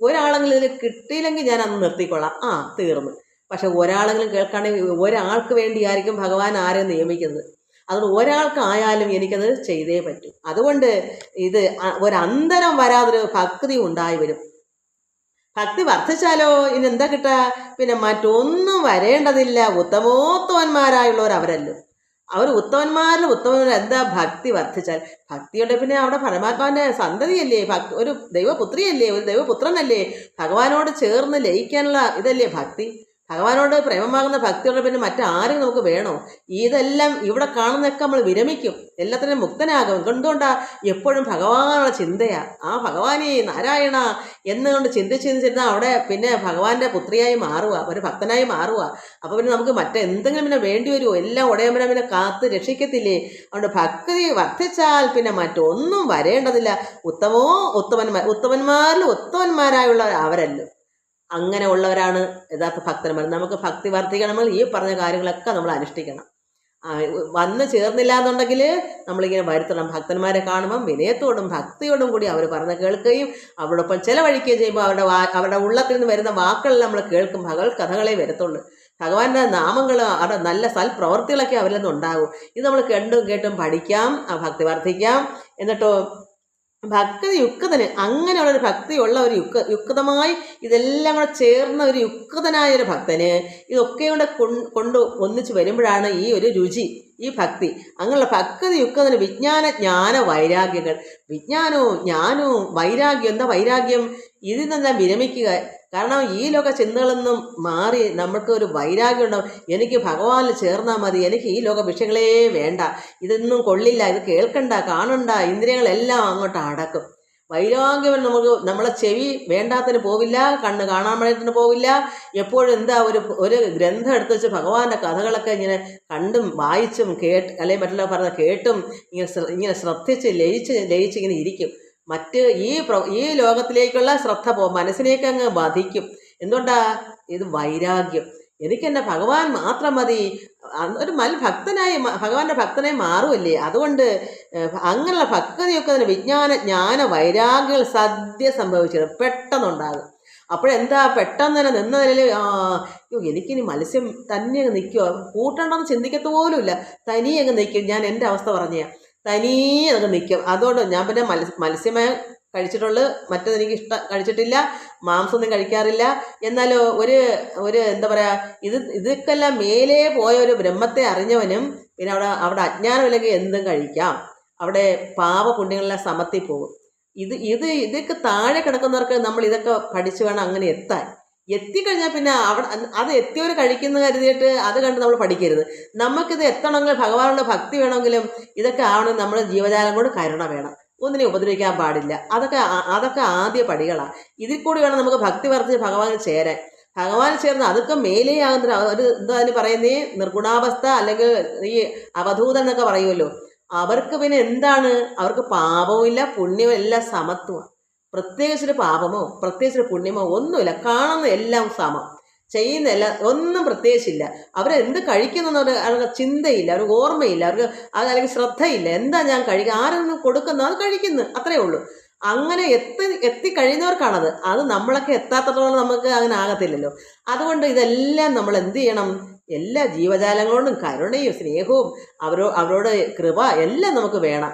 ഒരാളെങ്കിലും ഇത് കിട്ടിയില്ലെങ്കിൽ ഞാൻ അന്ന് നിർത്തിക്കൊള്ളാം, തീർന്നു. പക്ഷെ ഒരാളെങ്കിലും കേൾക്കുകയാണെങ്കിൽ ഒരാൾക്ക് വേണ്ടിയായിരിക്കും ഭഗവാൻ ആരെയും നിയമിക്കുന്നത്. അതുകൊണ്ട് ഒരാൾക്കായാലും എനിക്കത് ചെയ്തേ പറ്റൂ. അതുകൊണ്ട് ഇത് ഒരന്തരം വരാതൊരു ഭക്തി ഉണ്ടായി വരും. ഭക്തി വർദ്ധിച്ചാലോ ഇനി എന്താ കിട്ടുക? പിന്നെ മറ്റൊന്നും വരേണ്ടതില്ല. ഉത്തമോത്തമന്മാരായുള്ളവർ അവരല്ലോ. അവർ ഉത്തമന്മാരിൽ എന്താ ഭക്തി വർദ്ധിച്ചാൽ. ഭക്തിയുടെ പിന്നെ അവിടെ പരമാത്മാവിൻ്റെ സന്തതിയല്ലേ, ഒരു ദൈവപുത്രിയല്ലേ, ഒരു ദൈവപുത്രനല്ലേ, ഭഗവാനോട് ചേർന്ന് ലയിക്കാനുള്ള ഇതല്ലേ ഭക്തി. ഭഗവാനോട് പ്രേമമാകുന്ന ഭക്തിയോടെ പിന്നെ മറ്റാരും നമുക്ക് വേണോ? ഇതെല്ലാം ഇവിടെ കാണുന്നതൊക്കെ നമ്മൾ വിരമിക്കും, എല്ലാത്തിനും മുക്തനാകും. എന്തുകൊണ്ടാ? എപ്പോഴും ഭഗവാനുള്ള ചിന്തയാ. ആ ഭഗവാനെ നാരായണ എന്നുകൊണ്ട് ചിന്തിച്ചിരുന്ന അവിടെ പിന്നെ ഭഗവാന്റെ പുത്രിയായി മാറുക, ഒരു ഭക്തനായി മാറുക. അപ്പോൾ പിന്നെ നമുക്ക് മറ്റെന്തെങ്കിലും പിന്നെ വേണ്ടി വരുമോ? എല്ലാം ഉടയമ്പനെ പിന്നെ കാത്ത് രക്ഷിക്കത്തില്ലേ? അതുകൊണ്ട് ഭക്തി വർദ്ധിച്ചാൽ പിന്നെ മറ്റൊന്നും വരേണ്ടതില്ല. ഉത്തമന്മാരിൽ ഉത്തമന്മാരായുള്ള അവരല്ലോ. അങ്ങനെ ഉള്ളവരാണ് യഥാർത്ഥ ഭക്തന്മാർ. നമുക്ക് ഭക്തി വർദ്ധിക്കണമെങ്കിൽ ഈ പറഞ്ഞ കാര്യങ്ങളൊക്കെ നമ്മൾ അനുഷ്ഠിക്കണം. വന്ന് ചേർന്നില്ല എന്നുണ്ടെങ്കിൽ നമ്മളിങ്ങനെ വരുത്തണം. ഭക്തന്മാരെ കാണുമ്പം വിനയത്തോടും ഭക്തിയോടും കൂടി അവർ പറഞ്ഞ് കേൾക്കുകയും അവരോടൊപ്പം ചിലവഴിക്കുകയും ചെയ്യുമ്പോൾ അവരുടെ ഉള്ളത്തിൽ നിന്ന് വരുന്ന വാക്കുകൾ നമ്മൾ കേൾക്കും. ഭഗവത് കഥകളെ വരത്തുള്ളൂ. ഭഗവാന്റെ നാമങ്ങൾ, അവരുടെ നല്ല സൽപ്രവർത്തികളൊക്കെ അവരിൽ നിന്നുണ്ടാകും. ഇത് നമ്മൾ കണ്ടും കേട്ടും പഠിക്കാം, ആ ഭക്തി വർദ്ധിക്കാം. എന്നിട്ടോ ഭക്തി യുക്തന്, അങ്ങനെയുള്ളൊരു ഭക്തിയുള്ള ഒരു യുക്തമായി ഇതെല്ലാം കൂടെ ചേർന്ന ഒരു യുക്തനായൊരു ഭക്തന് ഇതൊക്കെ കൂടെ കൊണ്ട് ഒന്നിച്ച് വരുമ്പോഴാണ് ഈ ഒരു രുചി, ഈ ഭക്തി. അങ്ങനെയുള്ള ഭക്തി യുക്തന് വിജ്ഞാന ജ്ഞാന വൈരാഗ്യങ്ങൾ, വിജ്ഞാനവും ജ്ഞാനവും വൈരാഗ്യം. എന്താ വൈരാഗ്യം? ഇതിൽ നിന്നെല്ലാം വിരമിക്കുക. കാരണം ഈ ലോക ചിന്തകളൊന്നും മാറി നമുക്ക് ഒരു വൈരാഗ്യം ഉണ്ടാവും. എനിക്ക് ഭഗവാനിൽ ചേർന്നാൽ മതി, എനിക്ക് ഈ ലോക വിഷയങ്ങളേ വേണ്ട, ഇതൊന്നും കൊള്ളില്ല, ഇത് കേൾക്കണ്ട, കാണണ്ട, ഇന്ദ്രിയങ്ങളെല്ലാം അങ്ങോട്ട് അടക്കും. വൈരാഗ്യം നമ്മളെ ചെവി വേണ്ടാത്തതിന് പോവില്ല, കണ്ണ് കാണാൻ വേണ്ടിയിട്ട് പോവില്ല. എപ്പോഴും എന്താ ഒരു ഗ്രന്ഥം എടുത്ത് വെച്ച് ഭഗവാന്റെ കഥകളൊക്കെ ഇങ്ങനെ കണ്ടും വായിച്ചും അല്ലെങ്കിൽ മറ്റുള്ള പറഞ്ഞ കേട്ടും ഇങ്ങനെ ശ്രദ്ധിച്ച് ലയിച്ച് ഇങ്ങനെ ഇരിക്കും. മറ്റ് ഈ ലോകത്തിലേക്കുള്ള ശ്രദ്ധ മനസ്സിലേക്ക് അങ്ങ് ബാധിക്കും. എന്തുകൊണ്ടാ? ഇത് വൈരാഗ്യം. എനിക്കെന്നെ ഭഗവാൻ മാത്രം മതി, ഒരു ഭഗവാന്റെ ഭക്തനായി മാറുമല്ലേ. അതുകൊണ്ട് അങ്ങനെയുള്ള ഭക്തിയൊക്കെ തന്നെ വിജ്ഞാന ജ്ഞാന വൈരാഗ്യങ്ങൾ സദ്യ സംഭവിച്ചത് പെട്ടെന്നുണ്ടാകും. അപ്പോഴെന്താ? പെട്ടെന്ന് തന്നെ നിന്ന നിലയിൽ എനിക്കിനി മത്സ്യം തന്നെ അങ്ങ് നിൽക്കുമോ, കൂട്ടണ്ടെന്ന് ചിന്തിക്കത്ത് പോലുമില്ല, തനിയെ അങ്ങ് നിൽക്കും. ഞാൻ എൻ്റെ അവസ്ഥ പറഞ്ഞ തനിയെ അങ്ങ് നിൽക്കും. അതുകൊണ്ട് ഞാൻ പിന്നെ മത്സ്യമേ കഴിച്ചിട്ടുള്ളൂ, മറ്റതെനിക്ക് കഴിച്ചിട്ടില്ല, മാംസമൊന്നും കഴിക്കാറില്ല. എന്നാലോ ഒരു എന്താ പറയുക, ഇതൊക്കെല്ലാം മേലേ പോയ ഒരു ബ്രഹ്മത്തെ അറിഞ്ഞവനും പിന്നെ അവിടെ അജ്ഞാനമില്ലെങ്കിൽ എന്തും കഴിക്കാം. അവിടെ പാപപുണ്യങ്ങളെല്ലാം സമത്തിൽ പോകും. ഇതൊക്കെ താഴെ കിടക്കുന്നവർക്ക് നമ്മൾ ഇതൊക്കെ പഠിച്ചു വേണം അങ്ങനെ എത്തിക്കഴിഞ്ഞാൽ പിന്നെ അത് എത്തിയവർ കഴിക്കുന്ന കരുതിയിട്ട് അത് കണ്ട് നമ്മൾ പഠിക്കരുത്. നമുക്കിത് എത്തണമെങ്കിൽ ഭഗവാനുള്ള ഭക്തി വേണമെങ്കിലും ഇതൊക്കെ ആവണമെങ്കിൽ നമ്മുടെ ജീവജാലം കൊണ്ട് കരുണ വേണം, ഒന്നിനെ ഉപദ്രവിക്കാൻ പാടില്ല. അതൊക്കെ ആദ്യ പടികളാണ്. ഇതിൽ കൂടി വേണം നമുക്ക് ഭക്തി വർദ്ധിച്ച് ഭഗവാനിൽ ചേരാൻ. ഭഗവാനിൽ ചേർന്ന് അതൊക്കെ മേലെയാകുന്ന എന്താ അതിന് പറയുന്നേ, നിർഗുണാവസ്ഥ അല്ലെങ്കിൽ ഈ അവധൂതൻ എന്നൊക്കെ പറയുമല്ലോ. അവർക്ക് പിന്നെ എന്താണ്? അവർക്ക് പാപവും ഇല്ല പുണ്യവും എല്ലാം സമത്വമാണ്. പ്രത്യേകിച്ചൊരു പാപമോ പ്രത്യേകിച്ചൊരു പുണ്യമോ ഒന്നുമില്ല. കാണുന്ന എല്ലാം സമം, ചെയ്യുന്ന എല്ലാം ഒന്നും പ്രത്യേകിച്ചില്ല. അവരെന്ത് കഴിക്കുന്നു അവർക്ക് ചിന്തയില്ല, അവർക്ക് ഓർമ്മയില്ല, അവർക്ക് അല്ലെങ്കിൽ ശ്രദ്ധയില്ല. എന്താ ഞാൻ കഴിക്കുക, ആരൊന്നും കൊടുക്കുന്നു അത് കഴിക്കുന്നു, അത്രയേ ഉള്ളൂ. അങ്ങനെ എത്തിക്കഴിയുന്നവർക്കാണത്. അത് നമ്മളൊക്കെ എത്താത്തത്തോളം നമുക്ക് അങ്ങനെ ആകത്തില്ലല്ലോ. അതുകൊണ്ട് ഇതെല്ലാം നമ്മൾ എന്ത് ചെയ്യണം? എല്ലാ ജീവജാലങ്ങളോടും കരുണയും സ്നേഹവും അവരോട് കൃപ എല്ലാം നമുക്ക് വേണം.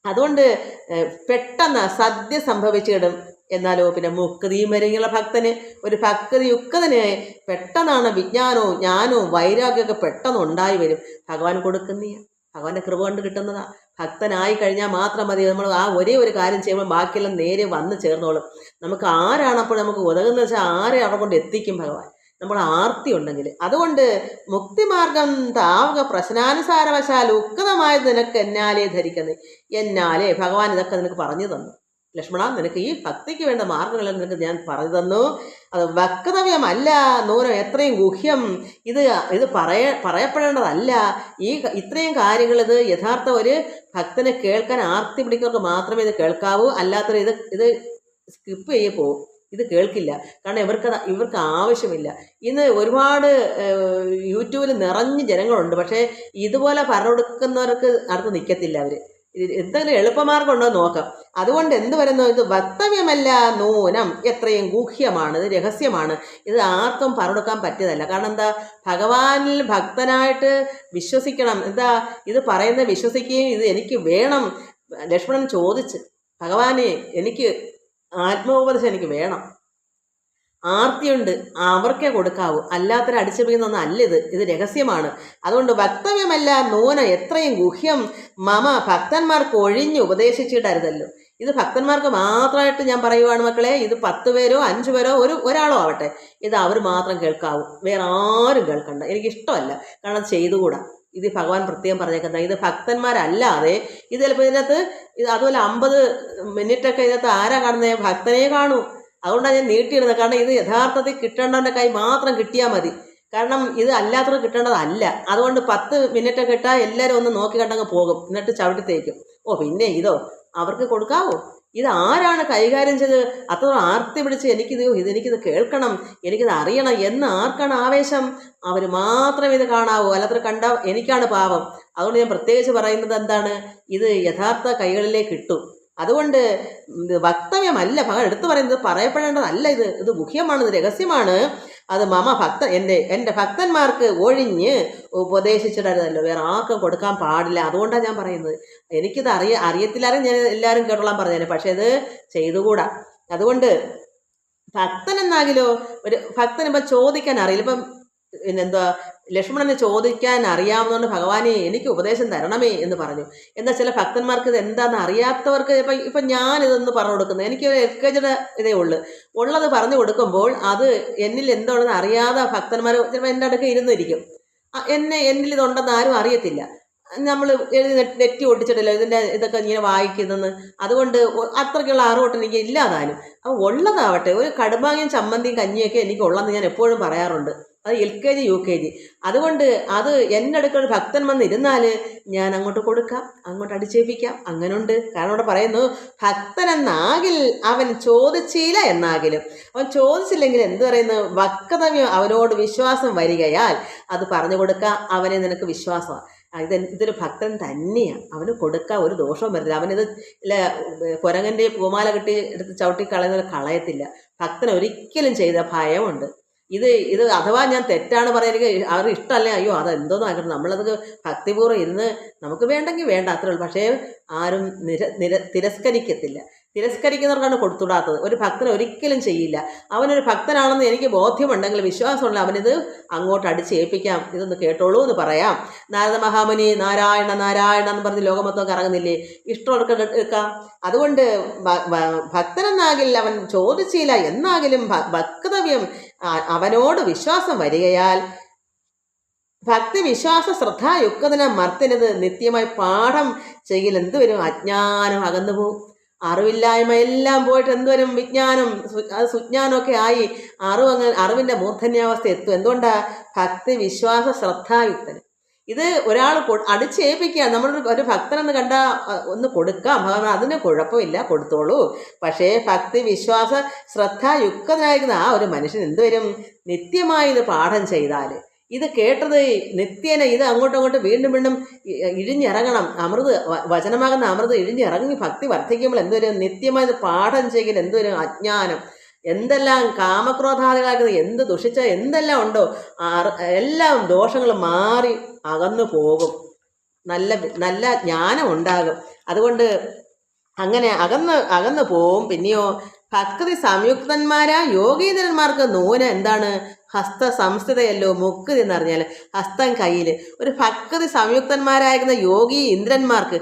അതുകൊണ്ട് പെട്ടെന്ന് സദ്യ സംഭവിച്ചിടും. എന്നാലോ പിന്നെ മുക്തിയും വരെയുള്ള ഭക്തന്, ഒരു ഭക്തി യുക്തന് പെട്ടെന്നാണ് വിജ്ഞാനവും ജ്ഞാനവും വൈരാഗ്യമൊക്കെ പെട്ടെന്ന് ഉണ്ടായി വരും. ഭഗവാൻ കൊടുക്കുന്നേ, ഭഗവാന്റെ കൃപ കൊണ്ട് കിട്ടുന്നതാ. ഭക്തനായി കഴിഞ്ഞാൽ മാത്രം മതി. നമ്മൾ ആ ഒരേ ഒരു കാര്യം ചെയ്യുമ്പോൾ ബാക്കിയെല്ലാം നേരെ വന്ന് ചേർന്നോളും. നമുക്ക് ആരാണപ്പോൾ നമുക്ക് ഉതകുന്ന വെച്ചാൽ ആരെ അവിടെ കൊണ്ട് എത്തിക്കും ഭഗവാൻ, നമ്മൾ ആർത്തി ഉണ്ടെങ്കിൽ. അതുകൊണ്ട് മുക്തിമാർഗം താവക പ്രശ്നാനുസാരവശാൽ ഉക്തമായത് നിനക്ക് എന്നാലേ ധരിക്കുന്നത്. എന്നാലേ ഭഗവാൻ ഇതൊക്കെ നിനക്ക് പറഞ്ഞു തന്നു. ലക്ഷ്മണ, നിനക്ക് ഈ ഭക്തിക്ക് വേണ്ട മാർഗങ്ങളെല്ലാം നിനക്ക് ഞാൻ പറഞ്ഞു തന്നു. അത് വക്തവ്യമല്ല നൂനം, എത്രയും ഗുഹ്യം. ഇത് പറയപ്പെടേണ്ടതല്ല. ഇത്രയും കാര്യങ്ങൾ ഇത് യഥാർത്ഥ ഒരു ഭക്തനെ കേൾക്കാൻ ആർത്തി പിടിക്കുന്നവർക്ക് മാത്രമേ ഇത് കേൾക്കാവൂ. അല്ലാത്തവർ ഇത് സ്കിപ്പ് ചെയ്യേ പോകും, ഇത് കേൾക്കില്ല. കാരണം ഇവർക്ക് ആവശ്യമില്ല. ഇന്ന് ഒരുപാട് യൂട്യൂബിൽ നിറഞ്ഞ് ജനങ്ങളുണ്ട്. പക്ഷേ ഇതുപോലെ പറഞ്ഞു കൊടുക്കുന്നവർക്ക് അടുത്ത് നിൽക്കത്തില്ല. അവർ എന്തെങ്കിലും എളുപ്പമാർഗം ഉണ്ടോ നോക്കാം. അതുകൊണ്ട് എന്ത് വരുന്നു? ഇത് വക്തവ്യമല്ല നൂനം, എത്രയും ഗൂഹ്യമാണ്, ഇത് രഹസ്യമാണ്. ഇത് ആർക്കും പറഞ്ഞെടുക്കാൻ പറ്റിയതല്ല. കാരണം എന്താ? ഭഗവാനിൽ ഭക്തനായിട്ട് വിശ്വസിക്കണം. എന്താ ഇത് പറയുന്നത്? വിശ്വസിക്കുകയും ഇത് എനിക്ക് വേണം. ലക്ഷ്മണൻ ചോദിച്ച്, ഭഗവാനെ എനിക്ക് ആത്മോപദേശം എനിക്ക് വേണം, ആർത്തിയുണ്ട്, അവർക്കേ കൊടുക്കാവൂ, അല്ലാത്തൊരു അടിച്ചെറിയുന്നൊന്നും അല്ല. ഇത് രഹസ്യമാണ്. അതുകൊണ്ട് വക്തവ്യമല്ല നൂന, എത്രയും ഗുഹ്യം മമ, ഭക്തന്മാർക്ക് ഒഴിഞ്ഞ് ഉപദേശിച്ചിടരുതല്ലോ. ഇത് ഭക്തന്മാർക്ക് മാത്രമായിട്ട് ഞാൻ പറയുവാണ് മക്കളെ. ഇത് 10 പേരോ 5 പേരോ ഒരാളോ ആവട്ടെ, ഇത് അവർ മാത്രം കേൾക്കാവൂ, വേറെ ആരും കേൾക്കണ്ട. എനിക്കിഷ്ടമല്ല, കാരണം ചെയ്തുകൂടാ. ഇത് ഭഗവാൻ പ്രത്യേകം പറഞ്ഞേക്കുന്നത്. ഇത് ഭക്തന്മാരല്ലാതെ ഇത് ചിലപ്പോൾ അതുപോലെ 50 മിനിറ്റൊക്കെ ഇതിനകത്ത് ആരാ കാണുന്നത്? ഭക്തനെ കാണൂ. അതുകൊണ്ടാണ് ഞാൻ നീട്ടിയിടുന്നത്. കാരണം ഇത് യഥാർത്ഥത്തിൽ കിട്ടേണ്ടവൻ്റെ കൈ മാത്രം കിട്ടിയാൽ മതി. കാരണം ഇത് അല്ലാത്തവർ കിട്ടേണ്ടതല്ല. അതുകൊണ്ട് 10 മിനിറ്റ് കിട്ടാൽ എല്ലാവരും ഒന്ന് നോക്കി കണ്ടങ്ങ് പോകും, എന്നിട്ട് ചവിട്ടി തേക്കും. പിന്നെ ഇതോ അവർക്ക് കൊടുക്കാവോ? ഇത് ആരാണ് കൈകാര്യം ചെയ്ത് അത്ര ആർത്തി പിടിച്ച് എനിക്കിത് കേൾക്കണം, എനിക്കിത് അറിയണം എന്ന് ആർക്കാണ് ആവേശം? അവർ മാത്രമേ ഇത് കാണാവൂ, അല്ലാത്ത കണ്ട എനിക്കാണ് പാപം. അതുകൊണ്ട് ഞാൻ പ്രത്യേകിച്ച് പറയുന്നത് എന്താണ്, ഇത് യഥാർത്ഥ കൈകളിലേക്ക് ഇട്ടു. അതുകൊണ്ട് വക്തവ്യമല്ല, ഭഗവാൻ എടുത്തു പറയുന്നത്, പറയപ്പെടേണ്ടതല്ല. ഇത് ഗുഹ്യമാണ്, ഇത് രഹസ്യമാണ്. അത് എൻ്റെ ഭക്തന്മാർക്ക് ഒഴിഞ്ഞ് ഉപദേശിച്ചിടരുതല്ലോ, വേറെ ആർക്കും കൊടുക്കാൻ പാടില്ല. അതുകൊണ്ടാണ് ഞാൻ പറയുന്നത്. എനിക്കിത് അറിയത്തില്ലാരും ഞാൻ എല്ലാവരും കേട്ടോളാൻ പറഞ്ഞേനെ, പക്ഷെ ഇത് ചെയ്തുകൂടാ. അതുകൊണ്ട് ഭക്തനെന്നാകിലോ, ഒരു ഭക്തനിപ്പം ചോദിക്കാൻ അറിയില്ല. ഇപ്പം പിന്നെന്താ, ലക്ഷ്മണനെ ചോദിക്കാൻ അറിയാവുന്നതുകൊണ്ട് ഭഗവാനെ എനിക്ക് ഉപദേശം തരണമേ എന്ന് പറഞ്ഞു. എന്നാൽ ചില ഭക്തന്മാർക്ക് ഇത് എന്താണെന്ന് അറിയാത്തവർക്ക് ഇപ്പം ഞാനിതൊന്ന് പറഞ്ഞു കൊടുക്കുന്നത്, എനിക്ക് എൽക്കേജിയുടെ ഇതേ ഉള്ളത് പറഞ്ഞു കൊടുക്കുമ്പോൾ അത് എന്നിൽ എന്താണെന്ന് അറിയാതെ ഭക്തന്മാർ ചിലപ്പോൾ എൻ്റെ അടുക്ക ഇരുന്നിരിക്കും. എന്നിൽ ഇതുണ്ടെന്ന് ആരും അറിയത്തില്ല. നമ്മൾ നെറ്റി ഒട്ടിച്ചിട്ടല്ലോ ഇതൊക്കെ ഇങ്ങനെ വായിക്കുന്നതെന്ന്. അതുകൊണ്ട് അത്രയ്ക്കുള്ള അറിവോട്ട് എനിക്ക് ഇല്ലാതാനും. അപ്പോൾ ഉള്ളതാവട്ടെ, ഒരു കടുമാങ്ങയും ചമ്മന്തിയും കഞ്ഞിയൊക്കെ എനിക്കുള്ളതെന്ന് ഞാൻ എപ്പോഴും പറയാറുണ്ട്. അത് LKG UKG. അതുകൊണ്ട് അത് എൻ്റെ അടുക്കൊരു ഭക്തൻ വന്നിരുന്നാൽ ഞാൻ അങ്ങോട്ട് കൊടുക്കാം, അങ്ങോട്ട് അടിച്ചേൽപ്പിക്കാം. അങ്ങനെയുണ്ട്. കാരണം അവിടെ പറയുന്നു, ഭക്തനെന്നാകിൽ അവൻ ചോദിച്ചില്ല എന്നാകിലും. അവൻ ചോദിച്ചില്ലെങ്കിൽ എന്ത് പറയുന്നു, വക്തവ്യം അവനോട് വിശ്വാസം വരികയാൽ അത് പറഞ്ഞു കൊടുക്കുക, അവനെ നിനക്ക് വിശ്വാസമാണ്. ഇതൊരു ഭക്തൻ തന്നെയാണ്, അവന് കൊടുക്കാൻ ഒരു ദോഷവും വരത്തില്ല. അവനിത് കുരങ്ങൻ്റെ പൂമാല കിട്ടി എടുത്ത് ചവിട്ടി കളയത്തില്ല. ഭക്തൻ ഒരിക്കലും ചെയ്ത ഭയമുണ്ട്. ഇത് അഥവാ ഞാൻ തെറ്റാണ് പറയുന്നത്, അവർക്ക് ഇഷ്ടമല്ലേ, അയ്യോ അതെന്തോന്നും ആക്കട്ടെ, നമ്മളത് ഭക്തിപൂർവ്വം ഇരുന്ന് നമുക്ക് വേണ്ടെങ്കിൽ വേണ്ട, അത്രേ ഉള്ളൂ. പക്ഷേ ആരും തിരസ്കരിക്കത്തില്ല. തിരസ്കരിക്കുന്നവർക്കാണ് കൊടുത്തുടാത്തത്. ഒരു ഭക്തനെ ഒരിക്കലും ചെയ്യില്ല. അവനൊരു ഭക്തനാണെന്ന് എനിക്ക് ബോധ്യമുണ്ടെങ്കിൽ, വിശ്വാസമുണ്ടെങ്കിൽ അവനിത് അങ്ങോട്ട് അടിച്ചേൽപ്പിക്കാം. ഇതൊന്ന് കേട്ടോളൂ എന്ന് പറയാം. നാരദ മഹാമുനി നാരായണ നാരായണ എന്ന് പറഞ്ഞ് ലോകം മൊത്തം കറങ്ങുന്നില്ലേ, ഇഷ്ടമുള്ളവർക്ക് എടുക്കാം. അതുകൊണ്ട് ഭക്തനെന്നാകിൽ അവൻ ചോദിച്ചില്ല എന്നാകിലും വക്തവ്യം അവനോട് വിശ്വാസം വരികയാൽ ഭക്തി വിശ്വാസ ശ്രദ്ധായുക്തന മർത്തിനത് നിത്യമായി പാഠം ചെയ്യൽ എന്തുവരും, അജ്ഞാനം അകന്നു പോവും. അറിവില്ലായ്മ എല്ലാം പോയിട്ട് എന്തുവരും, വിജ്ഞാനം, സുജ്ഞാനമൊക്കെ ആയി അറിവിൻ്റെ മൂർധന്യാവസ്ഥ എത്തും. എന്തുകൊണ്ടാണ്? ഭക്തി വിശ്വാസ ശ്രദ്ധായുക്തന്. ഇത് ഒരാൾ അടിച്ചേൽപ്പിക്കുക. ഒരു ഭക്തനെന്ന് കണ്ടാൽ ഒന്ന് കൊടുക്കാം, ഭഗവാൻ അതിന് കുഴപ്പമില്ല, കൊടുത്തോളൂ. പക്ഷേ ഭക്തി വിശ്വാസ ശ്രദ്ധായുക്തനായിരിക്കുന്ന ആ ഒരു മനുഷ്യൻ എന്തുവരും, നിത്യമായി ഇത് പാഠം ചെയ്താൽ, ഇത് കേട്ടത് നിത്യേന ഇത് അങ്ങോട്ടും വീണ്ടും ഇഴിഞ്ഞിറങ്ങണം. വചനമാകുന്ന അമൃത് ഇഴിഞ്ഞിറങ്ങി ഭക്തി വർദ്ധിക്കുമ്പോൾ എന്തൊരു നിത്യമായി പാഠം ചെയ്യൽ, എന്തൊരു അജ്ഞാനം, എന്തെല്ലാം കാമക്രോധാദികളാക്കുന്നത്, എന്ത് ദുഷിച്ച എന്തെല്ലാം ഉണ്ടോ എല്ലാം ദോഷങ്ങൾ മാറി അകന്നു പോകും. നല്ല ജ്ഞാനം ഉണ്ടാകും. അതുകൊണ്ട് അങ്ങനെ അകന്നു പോവും. പിന്നെയോ ഭക്തി സംയുക്തന്മാരാ യോഗീന്ദ്രന്മാർക്ക് നൂന എന്താണ്, ഹസ്ത സംസ്ഥിതയല്ലോ മുക്തി എന്ന് പറഞ്ഞാൽ ഹസ്തം കയ്യിൽ. ഒരു ഭക്തി സംയുക്തന്മാരായിരുന്ന യോഗി ഇന്ദ്രന്മാർക്ക്,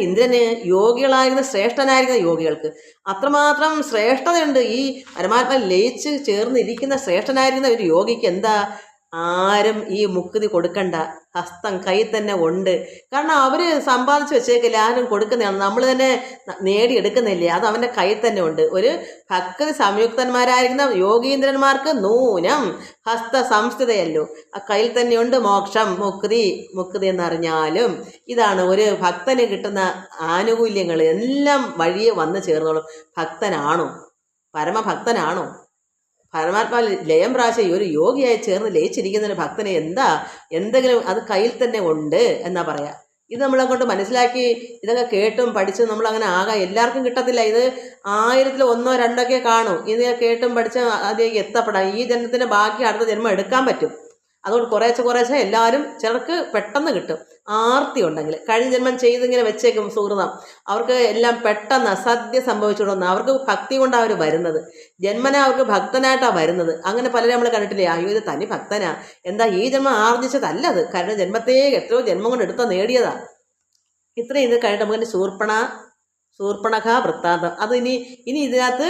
ഇന്ദ്രന് യോഗികളായിരുന്ന ശ്രേഷ്ഠനായിരിക്കുന്ന യോഗികൾക്ക് അത്രമാത്രം ശ്രേഷ്ഠതയുണ്ട്. ഈ പരമാത്മ ലയിച്ച് ചേർന്നിരിക്കുന്ന ശ്രേഷ്ഠനായിരുന്ന ഒരു യോഗിക്ക് എന്താ, ആരും ഈ മുക്തി കൊടുക്കണ്ട, ഹസ്തം കൈ തന്നെ ഉണ്ട്. കാരണം അവർ സമ്പാദിച്ച് വെച്ചേക്കില്ല, ആരും കൊടുക്കുന്നതാണ്, നമ്മൾ തന്നെ നേടിയെടുക്കുന്നില്ലേ, അത് അവൻ്റെ കയ്യിൽ തന്നെ ഉണ്ട്. ഒരു ഭക്തി സംയുക്തന്മാരായിരിക്കുന്ന യോഗീന്ദ്രന്മാർക്ക് നൂനം ഹസ്ത സംസ്ഥിതയല്ലോ, ആ കയ്യിൽ തന്നെയുണ്ട് മോക്ഷം, മുക്തി എന്നറിഞ്ഞാലും. ഇതാണ് ഒരു ഭക്തന് കിട്ടുന്ന ആനുകൂല്യങ്ങൾ എല്ലാം വഴിയെ വന്നു ചേർന്നോളും. ഭക്തനാണോ, പരമഭക്തനാണോ, പരമാത്മാവിൽ ലയം പ്രാവശ്യം ഒരു യോഗിയായി ചേർന്ന് ലയിച്ചിരിക്കുന്ന ഒരു ഭക്തന് എന്തെങ്കിലും അത് കയ്യിൽ തന്നെ ഉണ്ട് എന്നാ പറയാ. ഇത് നമ്മളെ കൊണ്ട് മനസ്സിലാക്കി ഇതൊക്കെ കേട്ടും പഠിച്ചും നമ്മളങ്ങനെ എല്ലാവർക്കും കിട്ടത്തില്ല. ഇത് 1000-ൽ 1 2 ഒക്കെ കാണും. ഇത് കേട്ടും പഠിച്ചും അതിലേക്ക് എത്തപ്പെടാം. ഈ ജന്മത്തിന് ബാക്കി അടുത്ത ജന്മം എടുക്കാൻ പറ്റും. അതുകൊണ്ട് കുറേശ്ശെ എല്ലാവരും ചിലർക്ക് പെട്ടെന്ന് കിട്ടും, ആർത്തി ഉണ്ടെങ്കിൽ. കഴിഞ്ഞ ജന്മം ചെയ്തിങ്ങനെ വെച്ചേക്കും സുഹൃതം, അവർക്ക് എല്ലാം പെട്ടെന്ന് സദ്യ സംഭവിച്ചുകൊണ്ടുവന്ന് അവർക്ക് ഭക്തി കൊണ്ടാണ് അവർ വരുന്നത്. ജന്മന അവർക്ക് ഭക്തനായിട്ടാണ് വരുന്നത്. അങ്ങനെ പലരും നമ്മൾ കണ്ടിട്ടില്ലേ, അയ്യോ ഇത് തനി ഭക്തനാ, എന്താ ഈ ജന്മം ആർജിച്ചതല്ല, അത് കഴിഞ്ഞ ജന്മത്തെ എത്രയോ ജന്മം കൊണ്ട് എടുത്ത നേടിയതാ. ഇത്രയും ഇത് കഴിഞ്ഞിട്ട് നമുക്ക് ശൂർപ്പണഖ വൃത്താന്തം. അത് ഇനി ഇതിനകത്ത്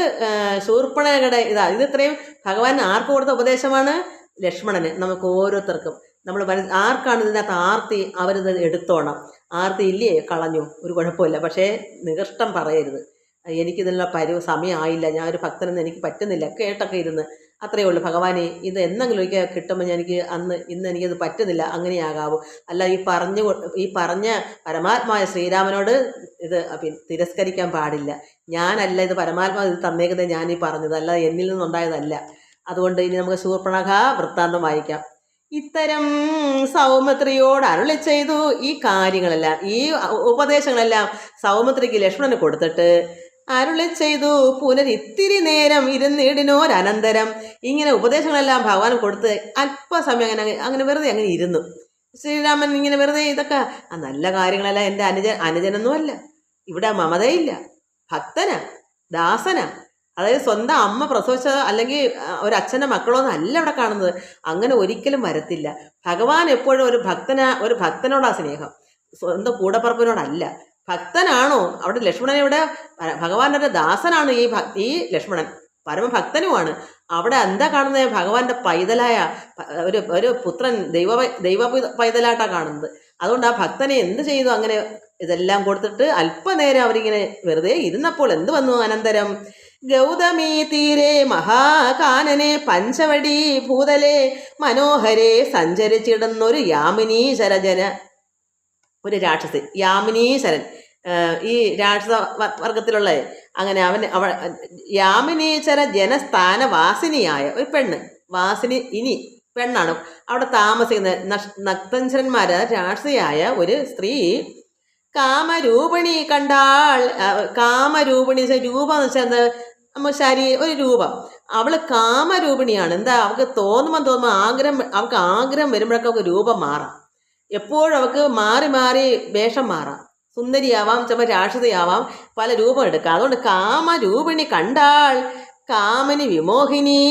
ശൂർപ്പണയുടെ ഇത് ഇത്രയും ഭഗവാൻ ആർക്ക് കൊടുത്ത ഉപദേശമാണ്, ലക്ഷ്മണന്, നമുക്ക് ഓരോരുത്തർക്കും. നമ്മൾ ആർക്കാണ് ഇതിനകത്ത് ആർത്തി, അവരിത് എടുത്തോണം. ആർത്തി ഇല്ലേ, കളഞ്ഞു, ഒരു കുഴപ്പമില്ല. പക്ഷേ നികഷ്ടം പറയരുത്, എനിക്കിതിനുള്ള സമയമായില്ല, ഞാൻ ഒരു ഭക്തനെന്ന് എനിക്ക് പറ്റുന്നില്ല, കേട്ടൊക്കെ ഇരുന്ന് അത്രയേ ഉള്ളൂ. ഭഗവാനെ ഇത് എന്തെങ്കിലും ഒരിക്കൽ കിട്ടുമ്പോൾ എനിക്ക് ഇന്ന് എനിക്കത് പറ്റുന്നില്ല, അങ്ങനെയാകാവൂ. അല്ല ഈ പറഞ്ഞ പരമാത്മായ ശ്രീരാമനോട് ഇത് തിരസ്കരിക്കാൻ പാടില്ല. ഞാനല്ല ഇത് പരമാത്മാവ് ഇത് തന്നേക്കുന്നത്, ഞാൻ ഈ പറഞ്ഞത് അല്ല, എന്നിൽ നിന്നുണ്ടായതല്ല. അതുകൊണ്ട് ഇനി നമുക്ക് ശൂർപ്പണഖ വൃത്താന്തം വായിക്കാം. ഇത്തരം സൗമിത്രിയോട് അരുളി ചെയ്തു ഈ കാര്യങ്ങളെല്ലാം, ഈ ഉപദേശങ്ങളെല്ലാം സൗമിത്രിക്ക് ലക്ഷ്മണന് കൊടുത്തിട്ട് അരുളി ചെയ്തു. പുനരിത്തിരി നേരം ഇരുന്നിടിനോരനന്തരം. ഇങ്ങനെ ഉപദേശങ്ങളെല്ലാം ഭഗവാൻ കൊടുത്ത് അല്പസമയം അങ്ങനെ വെറുതെ അങ്ങനെ ഇരുന്നു. ശ്രീരാമൻ ഇങ്ങനെ വെറുതെ ഇതൊക്കെ നല്ല കാര്യങ്ങളെല്ലാം എൻ്റെ അനുജനൊന്നുമല്ല, ഇവിടെ മമതയില്ല, ഭക്തനാ, ദാസനാ. അതായത് സ്വന്തം അമ്മ പ്രസവിച്ച അല്ലെങ്കിൽ ഒരു അച്ഛൻ്റെ മക്കളൊന്നും അല്ല ഇവിടെ കാണുന്നത്. അങ്ങനെ ഒരിക്കലും വരത്തില്ല. ഭഗവാൻ എപ്പോഴും ഒരു ഭക്തനോടാ സ്നേഹം, സ്വന്തം കൂടപ്പറപ്പിനോടല്ല. ഭക്തനാണോ അവിടെ ലക്ഷ്മണൻ? ഇവിടെ ഭഗവാന്റെ ദാസനാണ് ഈ ലക്ഷ്മണൻ, പരമഭക്തനുമാണ്. അവിടെ എന്താ കാണുന്നത്? ഭഗവാന്റെ പൈതലായ ഒരു പുത്രൻ, ദൈവ പൈതലായിട്ടാണ് കാണുന്നത്. അതുകൊണ്ട് ആ ഭക്തനെ എന്ത് ചെയ്തു? അങ്ങനെ ഇതെല്ലാം കൊടുത്തിട്ട് അല്പനേരം അവരിങ്ങനെ വെറുതെ ഇരുന്നപ്പോൾ എന്ത് വന്നു? അനന്തരം ഗൗതമീ തീരെ മഹാകാനനെ പഞ്ചവടി ഭൂതലെ മനോഹരെ സഞ്ചരിച്ചിടുന്നൊരു യാമിനീശരജന, ഒരു രാക്ഷസി, യാമിനീശരൻ, ഈ രാക്ഷസ വർഗത്തിലുള്ള അങ്ങനെ യാമിനീചര ജനസ്ഥാനവാസിനിയായ ഒരു പെണ്ണ്, വാസിനി ഇനി പെണ്ണാണ് അവിടെ താമസിക്കുന്ന നക്തഞ്ചരന്മാര്, രാക്ഷസിയായ ഒരു സ്ത്രീ കാമരൂപിണി കണ്ടാൾ. കാമരൂപിണി രൂപം എന്ന് വെച്ചാൽ ഒരു രൂപം. അവള് കാമരൂപിണിയാണ്. എന്താ അവൾക്ക് തോന്നുമ്പോൾ അവൾക്ക് ആഗ്രഹം വരുമ്പോഴൊക്കെ അവൾക്ക് രൂപം മാറാം. എപ്പോഴും അവൾക്ക് മാറി മാറി വേഷം മാറാം. സുന്ദരിയാവാം, ചിലപ്പോൾ രാക്ഷസിയാവാം, പല രൂപം എടുക്കാം. അതുകൊണ്ട് കാമരൂപിണി കണ്ടാൾ. കാമിനി വിമോഹിനി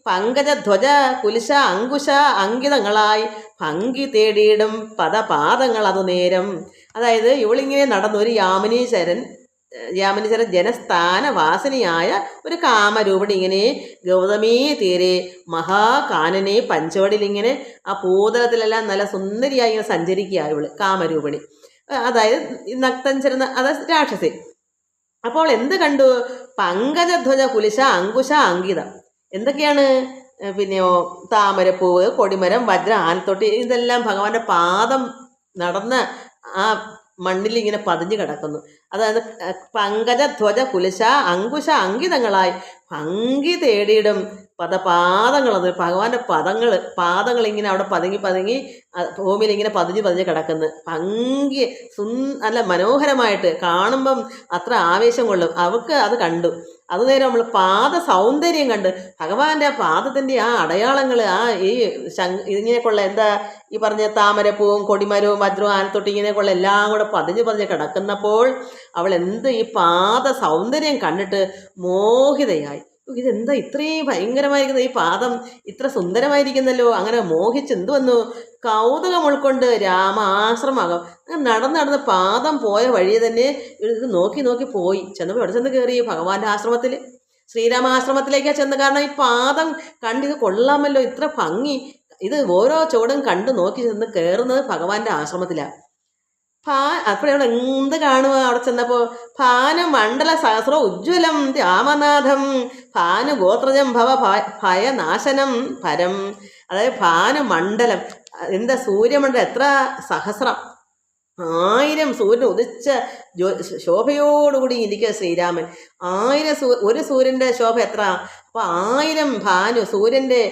പങ്കജധ്വജ കുലിശ അങ്കുശ അങ്കിതങ്ങളായി ഭംഗി തേടിയിടും പദപാദങ്ങൾ അതു നേരം. അതായത് ഇവളിങ്ങനെ നടന്നു ഒരു യാമിനീചരൻ ജനസ്ഥാനവാസിനിയായ ഒരു കാമരൂപിണി ഇങ്ങനെ ഗൗതമീ തീരെ മഹാകാനനെ പഞ്ചവടിയിൽ ഇങ്ങനെ ആ ഭൂതലത്തിലെല്ലാം നല്ല സുന്ദരിയായി ഇങ്ങനെ സഞ്ചരിക്കുക ഇവള് കാമരൂപിണി. അതായത് നക്തഞ്ചരൻ, അതായത് രാക്ഷസി. അപ്പോൾ എന്ത് കണ്ടു? പങ്കജധ്വജ കുലിശ അങ്കുശ അങ്കിതം. എന്തൊക്കെയാണ്? പിന്നെയോ താമരപ്പൂവ്, കൊടിമരം, വജ്രം, ആനത്തൊട്ടി, ഇതെല്ലാം ഭഗവാന്റെ പാദം നടന്ന ആ മണ്ണിൽ ഇങ്ങനെ പതിഞ്ഞു കിടക്കുന്നു. അതായത് പങ്കജധ്വജ കുലിശ അങ്കുശ അങ്കിതങ്ങളായി ഭംഗി തേടിയിടും പദപാദങ്ങൾ. അത് ഭഗവാന്റെ പാദങ്ങൾ ഇങ്ങനെ അവിടെ പതുങ്ങി ഭൂമിയിൽ ഇങ്ങനെ പതിഞ്ഞ് കിടക്കുന്നു. ഭംഗി നല്ല മനോഹരമായിട്ട് കാണുമ്പം അത്ര ആവേശം കൊള്ളും. അവൾക്ക് അത് കണ്ടു. അതുനേരം നമ്മൾ പാദ സൗന്ദര്യം കണ്ട് ഭഗവാന്റെ പാദത്തിൻ്റെ ആ അടയാളങ്ങൾ, ഇങ്ങനെയൊക്കെയുള്ള എന്താ ഈ പറഞ്ഞ താമരപ്പൂവും കൊടിമരവും വജ്രവും ആനത്തൊട്ടി ഇങ്ങനെയൊക്കെയുള്ള എല്ലാം കൂടെ പതിഞ്ഞ് കിടക്കുന്നപ്പോൾ അവൾ ഈ പാദ സൗന്ദര്യം കണ്ടിട്ട് മോഹിതയായി. ഇതെന്താ ഇത്രയും ഭയങ്കരമായിരിക്കുന്ന ഈ പാദം, ഇത്ര സുന്ദരമായിരിക്കുന്നല്ലോ. അങ്ങനെ മോഹിച്ച് എന്ത് വന്നു? കൗതുകം ഉൾക്കൊണ്ട് രാമാശ്രമകം നടന്ന് പാദം പോയ വഴി തന്നെ ഇത് നോക്കി പോയി. ചെന്നപ്പോൾ എവിടെ ചെന്ന് കയറി? ഭഗവാന്റെ ആശ്രമത്തിൽ, ശ്രീരാമാശ്രമത്തിലേക്കാണ് ചെന്ന്. കാരണം ഈ പാദം കണ്ടിത് കൊള്ളാമല്ലോ, ഇത്ര ഭംഗി. ഇത് ഓരോ ചുവടും കണ്ടു നോക്കി ചെന്ന് കയറുന്നത് ഭഗവാന്റെ ആശ്രമത്തിലാണ്. അപ്പോഴവിടെ എന്ത് കാണുക? അവിടെ ചെന്നപ്പോൾ ഭാനുമണ്ഡല സഹസ്ര ഉജ്ജ്വലം രാമനാഥം ഭാനുഗോത്രജം ഭയനാശനം പരം. അതായത് ഭാനുമണ്ഡലം, എന്താ സൂര്യമണ്ഡലം എത്ര സഹസ്രം, 1000 സൂര്യൻ ഉദിച്ച ശോഭയോടുകൂടി ഇരിക്കുക ശ്രീരാമൻ. 1000 ഒരു സൂര്യൻ്റെ ശോഭ എത്ര? അപ്പോൾ 1000 ഭാനു സൂര്യൻ്റെ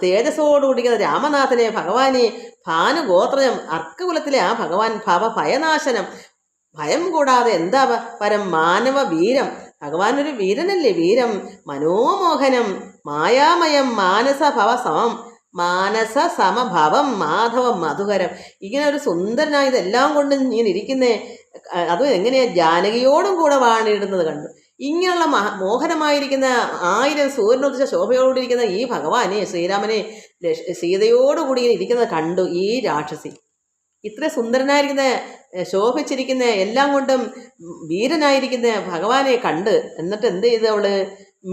തേജസ്സോടുകൂടിക്കുന്ന രാമനാഥനെ ഭഗവാനെ ഭാനുഗോത്രജം അർക്കകുലത്തിലെ ആ ഭഗവാൻ ഭയനാശനം, ഭയം കൂടാതെ എന്താ പരം മാനവ വീരം. ഭഗവാൻ ഒരു വീരനല്ലേ? വീരം മനോമോഹനം മായാമയം മാനസ സമഭവം മാധവം മധുകരം. ഇങ്ങനെ ഒരു സുന്ദരനായ ഇതെല്ലാം കൊണ്ട് ഇങ്ങനെ ഇരിക്കുന്നേ. അത് എങ്ങനെയാ? ജാനകിയോടും കൂടെ വാണിടുന്നത് കണ്ടു. ഇങ്ങനെയുള്ള മോഹനമായിരിക്കുന്ന 1000 സൂര്യനൊതിച്ച ശോഭയോടിരിക്കുന്ന ഈ ഭഗവാനെ, ശ്രീരാമനെ സീതയോടുകൂടി ഇരിക്കുന്നത് കണ്ടു ഈ രാക്ഷസി. ഇത്ര സുന്ദരനായിരിക്കുന്ന, ശോഭിച്ചിരിക്കുന്ന, എല്ലാം കൊണ്ടും വീരനായിരിക്കുന്ന ഭഗവാനെ കണ്ട് എന്നിട്ട് എന്ത് ചെയ്തു അവള്?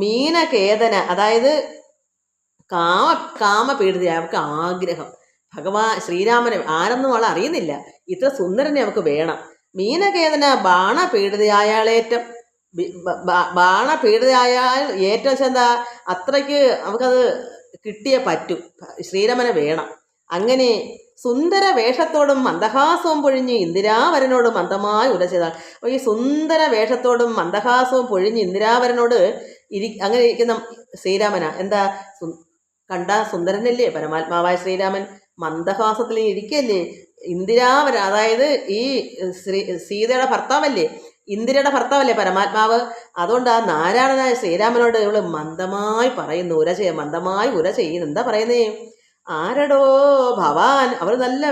മീനകേതന, അതായത് കാമപീഡിതയായ അവൾക്ക് ആഗ്രഹം. ശ്രീരാമനെ ആരെന്നും അവൾ അറിയുന്നില്ല, ഇത്ര സുന്ദരനെ അവൾക്ക് വേണം. മീനകേതന ബാണപീഡിതയായാളേറ്റം ബാണപീഡിതയായാൽ ഏറ്റവും എന്താ അത്രയ്ക്ക് നമുക്കത് കിട്ടിയേ പറ്റൂ. ശ്രീരാമനെ വേണം. അങ്ങനെ സുന്ദര വേഷത്തോടും മന്ദഹാസവും പൊഴിഞ്ഞ് ഇന്ദിരാവരനോട് മന്ദമായി ഉര ചെയ്താൽ. അപ്പോൾ ഈ സുന്ദര വേഷത്തോടും മന്ദഹാസവും പൊഴിഞ്ഞ് ഇന്ദിരാവരനോട് അങ്ങനെ ഇരിക്കുന്ന ശ്രീരാമനാ. എന്താ കണ്ട സുന്ദരനല്ലേ പരമാത്മാവായ ശ്രീരാമൻ? മന്ദഹാസത്തിൽ ഇരിക്കല്ലേ ഇന്ദിരാവരൻ, അതായത് ഈ സീതയുടെ ഭർത്താവല്ലേ, ഇന്ദിരയുടെ ഭർത്താവല്ലേ പരമാത്മാവ്. അതുകൊണ്ട് ആ നാരായണനായ ശ്രീരാമനോട് ഇവള് മന്ദമായി പറയുന്നു, മന്ദമായി ഉര ചെയ്യുന്നു. എന്താ പറയുന്നേ? ആരടോ ഭവാൻ. അവർ നല്ല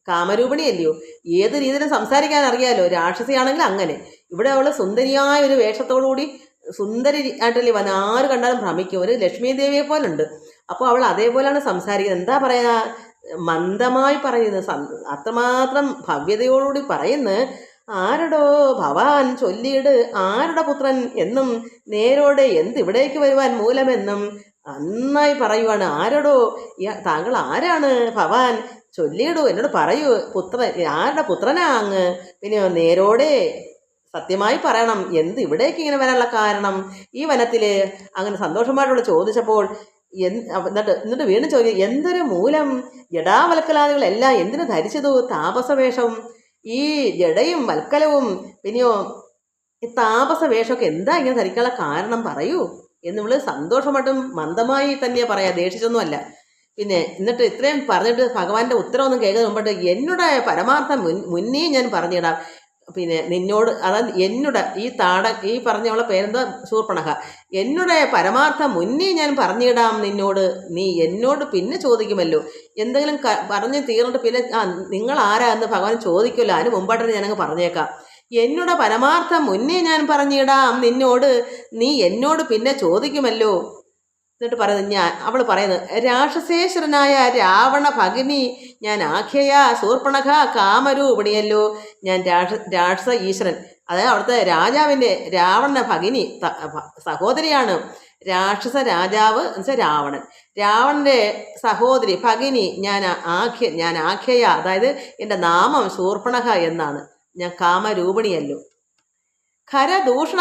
കാമരൂപിണിയല്ലയോ, ഏത് രീതിയിലും സംസാരിക്കാൻ അറിയാലോ. രാക്ഷസിയാണെങ്കിൽ അങ്ങനെ. ഇവിടെ അവള് സുന്ദരിയായ ഒരു വേഷത്തോടുകൂടി സുന്ദരി ആയിട്ടല്ലേ വന്ന് ആര് കണ്ടാലും ഭ്രമിക്കും. ഒരു ലക്ഷ്മി ദേവിയെ പോലുണ്ട്. അപ്പോൾ അവൾ അതേപോലെയാണ് സംസാരിക്കുന്നത്. എന്താ പറയുക? മന്ദമായി പറയുന്നത്, അത്രമാത്രം ഭവ്യതയോടുകൂടി പറയുന്നത്. ആരടോ ഭവാൻ ചൊല്ലിയിട് ആരുടെ പുത്രൻ എന്നും നേരോടെ ഇവിടേക്ക് വരുവാൻ മൂലമെന്നും നന്നായി പറയുവാണ്. ആരടോ താങ്കൾ ആരാണ് ഭവാൻ? ചൊല്ലിയിടൂ, എന്നോട് പറയൂ, ആരുടെ പുത്രനാ അങ്ങ്? പിന്നെ നേരോടെ സത്യമായി പറയണം, ഇവിടേക്ക് ഇങ്ങനെ വരാനുള്ള കാരണം? ഈ വനത്തിൽ അങ്ങനെ സന്തോഷമായിട്ടുള്ള ചോദിച്ചപ്പോൾ എന്നിട്ട് വീണ്ടും ചോദിക്കും, എന്തൊരു മൂലം? ജഡാവൽക്കലാദികളെല്ലാം എന്തിനു ധരിച്ചതു? താപസവേഷം. ഈ ജഡയും വൽക്കലവും പിന്നെയോ ഈ താപസവേഷമൊക്കെ എന്താ ഇങ്ങനെ ധരിക്കാനുള്ള കാരണം പറയൂ എന്നിവള് സന്തോഷമായിട്ടും മന്ദമായി തന്നെ പറയാം, ദേഷിച്ചൊന്നുമല്ല. പിന്നെ എന്നിട്ട് ഇത്രയും പറഞ്ഞിട്ട് ഭഗവാന്റെ ഉത്തരവൊന്നും കേൾക്കുന്ന മുമ്പിട്ട് എന്നോട് പരമാർത്ഥം മുന്നേ ഞാൻ പറഞ്ഞിടാം. പിന്നെ നിന്നോട്, അതായത് എന്നോട് ഈ പറഞ്ഞവളെ പേരെന്താ? ശൂർപ്പണഖ. എന്നോട് പരമാർത്ഥം മുന്നേ ഞാൻ പറഞ്ഞിടാം നിന്നോട്, നീ എന്നോട് പിന്നെ ചോദിക്കുമല്ലോ. എന്തെങ്കിലും പറഞ്ഞ് തീർന്നിട്ട് പിന്നെ നിങ്ങൾ ആരാ എന്ന് ഭഗവാൻ ചോദിക്കുമല്ലോ, അതിന് മുമ്പായിട്ട് ഞാനങ്ങ് പറഞ്ഞേക്കാം. എന്നോട് പരമാർത്ഥം മുന്നേ ഞാൻ പറഞ്ഞിടാം നിന്നോട്, നീ എന്നോട് പിന്നെ ചോദിക്കുമല്ലോ. എന്നിട്ട് പറയുന്നത്, അവൾ പറയുന്നത്, രാക്ഷസേശ്വരനായ രാവണ ഭഗിനി ഞാൻ ആഖ്യയ ശൂർപ്പണഖ കാമരൂപിണിയല്ലോ. ഞാൻ രാക്ഷസ ഈശ്വരൻ, അതായത് അവിടുത്തെ രാജാവിൻ്റെ രാവണ ഭഗിനി സഹോദരിയാണ്. രാക്ഷസ രാജാവ് എന്നുവെച്ചാൽ രാവണൻ, രാവണൻ്റെ സഹോദരി ഭഗിനി ഞാൻ ആഖ്യയ, അതായത് എൻ്റെ നാമം ശൂർപ്പണഖ എന്നാണ്. ഞാൻ കാമരൂപിണിയല്ലോ. ഖരദൂഷണ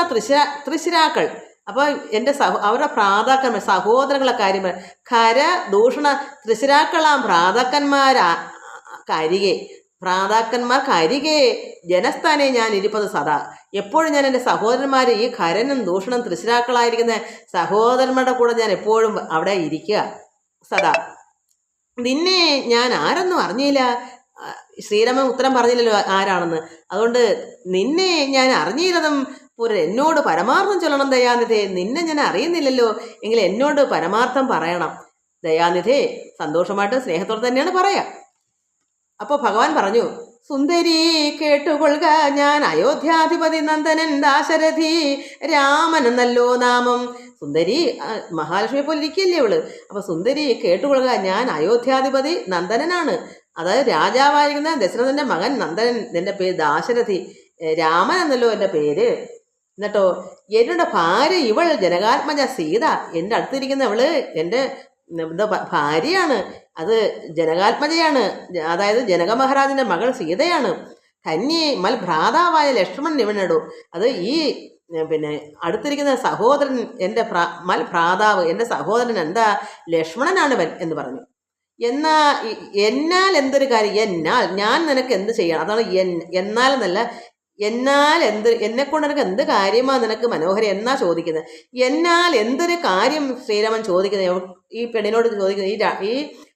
തൃശിരാക്കൾ, അപ്പോൾ എൻ്റെ അവരുടെ ഭ്രാതാക്കന്മാർ സഹോദരങ്ങളെ കാര്യം പറയാം. ഖരദൂഷണ തൃശിരാക്കളാം ഭ്രാതാക്കന്മാർക്കരികെ ജനസ്ഥാനെ ഞാൻ ഇരിപ്പത് സദാ. എപ്പോഴും ഞാൻ എൻ്റെ സഹോദരന്മാർ, ഈ ഖരനും ദൂഷണം തൃശിരാക്കളായിരിക്കുന്ന സഹോദരന്മാരുടെ കൂടെ ഞാൻ എപ്പോഴും അവിടെ ഇരിക്കുക സദാ. നിന്നെ ഞാൻ ആരെന്നും അറിഞ്ഞില്ല. ശ്രീരാമൻ ഉത്തരം പറഞ്ഞില്ലല്ലോ ആരാണെന്ന്. അതുകൊണ്ട് നിന്നെ ഞാൻ അറിഞ്ഞില്ലതും എന്നോട് പരമാർത്ഥം ചൊല്ലണം ദയാനിധേ. നിന്നെ ഞാൻ അറിയുന്നില്ലല്ലോ, എങ്കിൽ എന്നോട് പരമാർത്ഥം പറയണം ദയാനിധേ. സന്തോഷമായിട്ട് സ്നേഹത്തോടെ തന്നെയാണ് പറയാം. അപ്പോൾ ഭഗവാൻ പറഞ്ഞു, സുന്ദരി കേട്ടുകൊള്ളുക, ഞാൻ അയോധ്യാധിപതി നന്ദനൻ ദാശരഥി രാമൻ എന്നല്ലോ നാമം. സുന്ദരി മഹാലക്ഷ്മിയെ പോലെ ഇരിക്കല്ലേ അവള്. അപ്പോൾ സുന്ദരി കേട്ടുകൊള്ളുക, ഞാൻ അയോധ്യാധിപതി നന്ദനനാണ്, അതായത് രാജാവായിരിക്കുന്ന ദശരഥന്റെ മകൻ നന്ദനൻ. എൻ്റെ പേര് ദാശരഥി, രാമൻ എന്നല്ലോ എൻ്റെ പേര്. എന്നിട്ടോ എന്നോട് ഭാര്യ ഇവൾ ജനകാത്മജ സീത. എൻ്റെ അടുത്തിരിക്കുന്ന അവള് എൻ്റെ ഭാര്യയാണ്, അത് ജനകാത്മജയാണ്, അതായത് ജനക മഹാരാജൻ്റെ മകൾ സീതയാണ്. കന്യെ മൽ ഭ്രാതാവായ ലക്ഷ്മണൻ ഇവനടു, അത് ഈ പിന്നെ അടുത്തിരിക്കുന്ന സഹോദരൻ മൽ ഭ്രാതാവ് എൻ്റെ സഹോദരൻ എന്താ ലക്ഷ്മണനാണ് ഇവൻ എന്ന് പറഞ്ഞു. എന്നാൽ എന്തൊരു കാര്യം, ഞാൻ നിനക്ക് എന്ത് ചെയ്യണം? അതാണ് എന്നാൽ എന്നല്ല, എന്നെക്കൊണ്ട് നിനക്ക് എന്ത് കാര്യമാണ് നിനക്ക് മനോഹരം എന്നാ ചോദിക്കുന്നത്. എന്നാൽ എന്തൊരു കാര്യം ശ്രീരാമൻ ചോദിക്കുന്നത്, ഈ പെണ്ണിനോട് ചോദിക്കുന്നത്, ഈ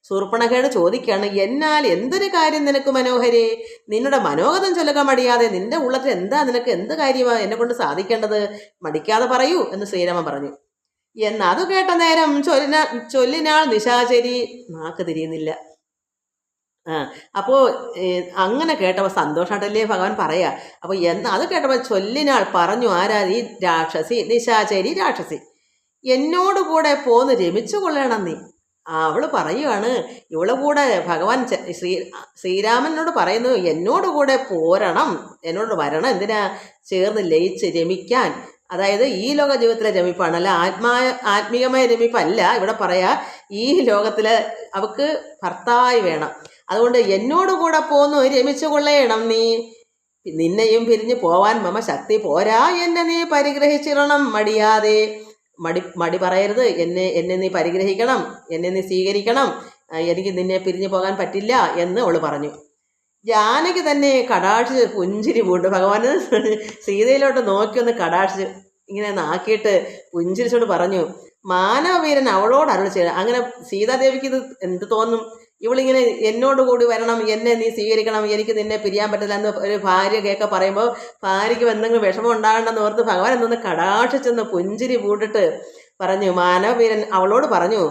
ശൂർപ്പണഖയോട് ചോദിക്കുകയാണ്. എന്നാൽ എന്തൊരു കാര്യം നിനക്ക് മനോഹരേ, നിന്നോട് മനോഗതം ചൊല്ലുക മടിയാതെ. നിന്റെ ഉള്ളത്തിൽ എന്താ, നിനക്ക് എന്ത് കാര്യമാണ് എന്നെ കൊണ്ട് സാധിക്കേണ്ടത്, മടിക്കാതെ പറയൂ എന്ന് ശ്രീരാമൻ പറഞ്ഞു. അത് കേട്ട നേരം ചൊല്ലിനാൾ നിശാചരി. നാക്ക് തിരിയുന്നില്ല. അപ്പോൾ അങ്ങനെ കേട്ടപ്പോൾ സന്തോഷമായിട്ടല്ലേ ഭഗവാൻ പറയാ. അപ്പോൾ അത് കേട്ടപ്പോൾ ചൊല്ലിനാൾ പറഞ്ഞു, ആരാ? ഈ രാക്ഷസി, നിശാചരി രാക്ഷസി. എന്നോട് കൂടെ പോന്ന് രമിച്ചു കൊള്ളണം നീ. അവള് പറയുവാണ്, ഇവളെ കൂടെ ഭഗവാൻ ശ്രീരാമനോട് പറയുന്നു, എന്നോട് കൂടെ പോരണം, എന്നോട് വരണം. എന്തിനാ? ചേർന്ന് ലയിച്ച് രമിക്കാൻ. അതായത് ഈ ലോക ജീവിതത്തിലെ രമിപ്പാണ്, അല്ല ആത്മീയമായ രമിപ്പല്ല ഇവിടെ പറയാ. ഈ ലോകത്തില് അവക്ക് ഭർത്താവായി വേണം. അതുകൊണ്ട് എന്നോട് കൂടെ പോന്നു രമിച്ചു കൊള്ളണം നീ. നിന്നെയും പിരിഞ്ഞു പോവാൻ മമ ശക്തി പോരാ, എന്നെ നീ പരിഗ്രഹിച്ചിരണം മടിയാതെ. മടി പറയരുത്, എന്നെ നീ പരിഗ്രഹിക്കണം, എന്നെ നീ സ്വീകരിക്കണം, എനിക്ക് നിന്നെ പിരിഞ്ഞു പോകാൻ പറ്റില്ല എന്ന് അവൾ പറഞ്ഞു. ജാനകി തന്നെ കടാക്ഷിച്ച് പുഞ്ചിരി പൂണ്ടു. ഭഗവാന് സീതയിലോട്ട് നോക്കി ഒന്ന് കടാക്ഷിച്ച് ഇങ്ങനെ നാക്കിയിട്ട് പുഞ്ചിരിച്ചോട് പറഞ്ഞു, മാനവവീരൻ അവളോട് അരുൾ ചെയ്യണം. അങ്ങനെ സീതാദേവിക്ക് ഇത് എന്ത് തോന്നും? ഇവളിങ്ങനെ എന്നോട് കൂടി വരണം, എന്നെ നീ സ്വീകരിക്കണം, എനിക്ക് നിന്നെ പിരിയാൻ പറ്റില്ല എന്ന് ഒരു ഭാര്യ കേൾക്കെ പറയുമ്പോൾ ഭാര്യയ്ക്ക് എന്തെങ്കിലും വിഷമം ഉണ്ടാകണമെന്ന് ഓർത്ത് ഭഗവാൻ എന്നൊന്ന് കടാക്ഷിച്ചെന്ന് പുഞ്ചിരി പൂണ്ടിട്ട് പറഞ്ഞു. മാനവവീരൻ അവളോട് പറഞ്ഞു,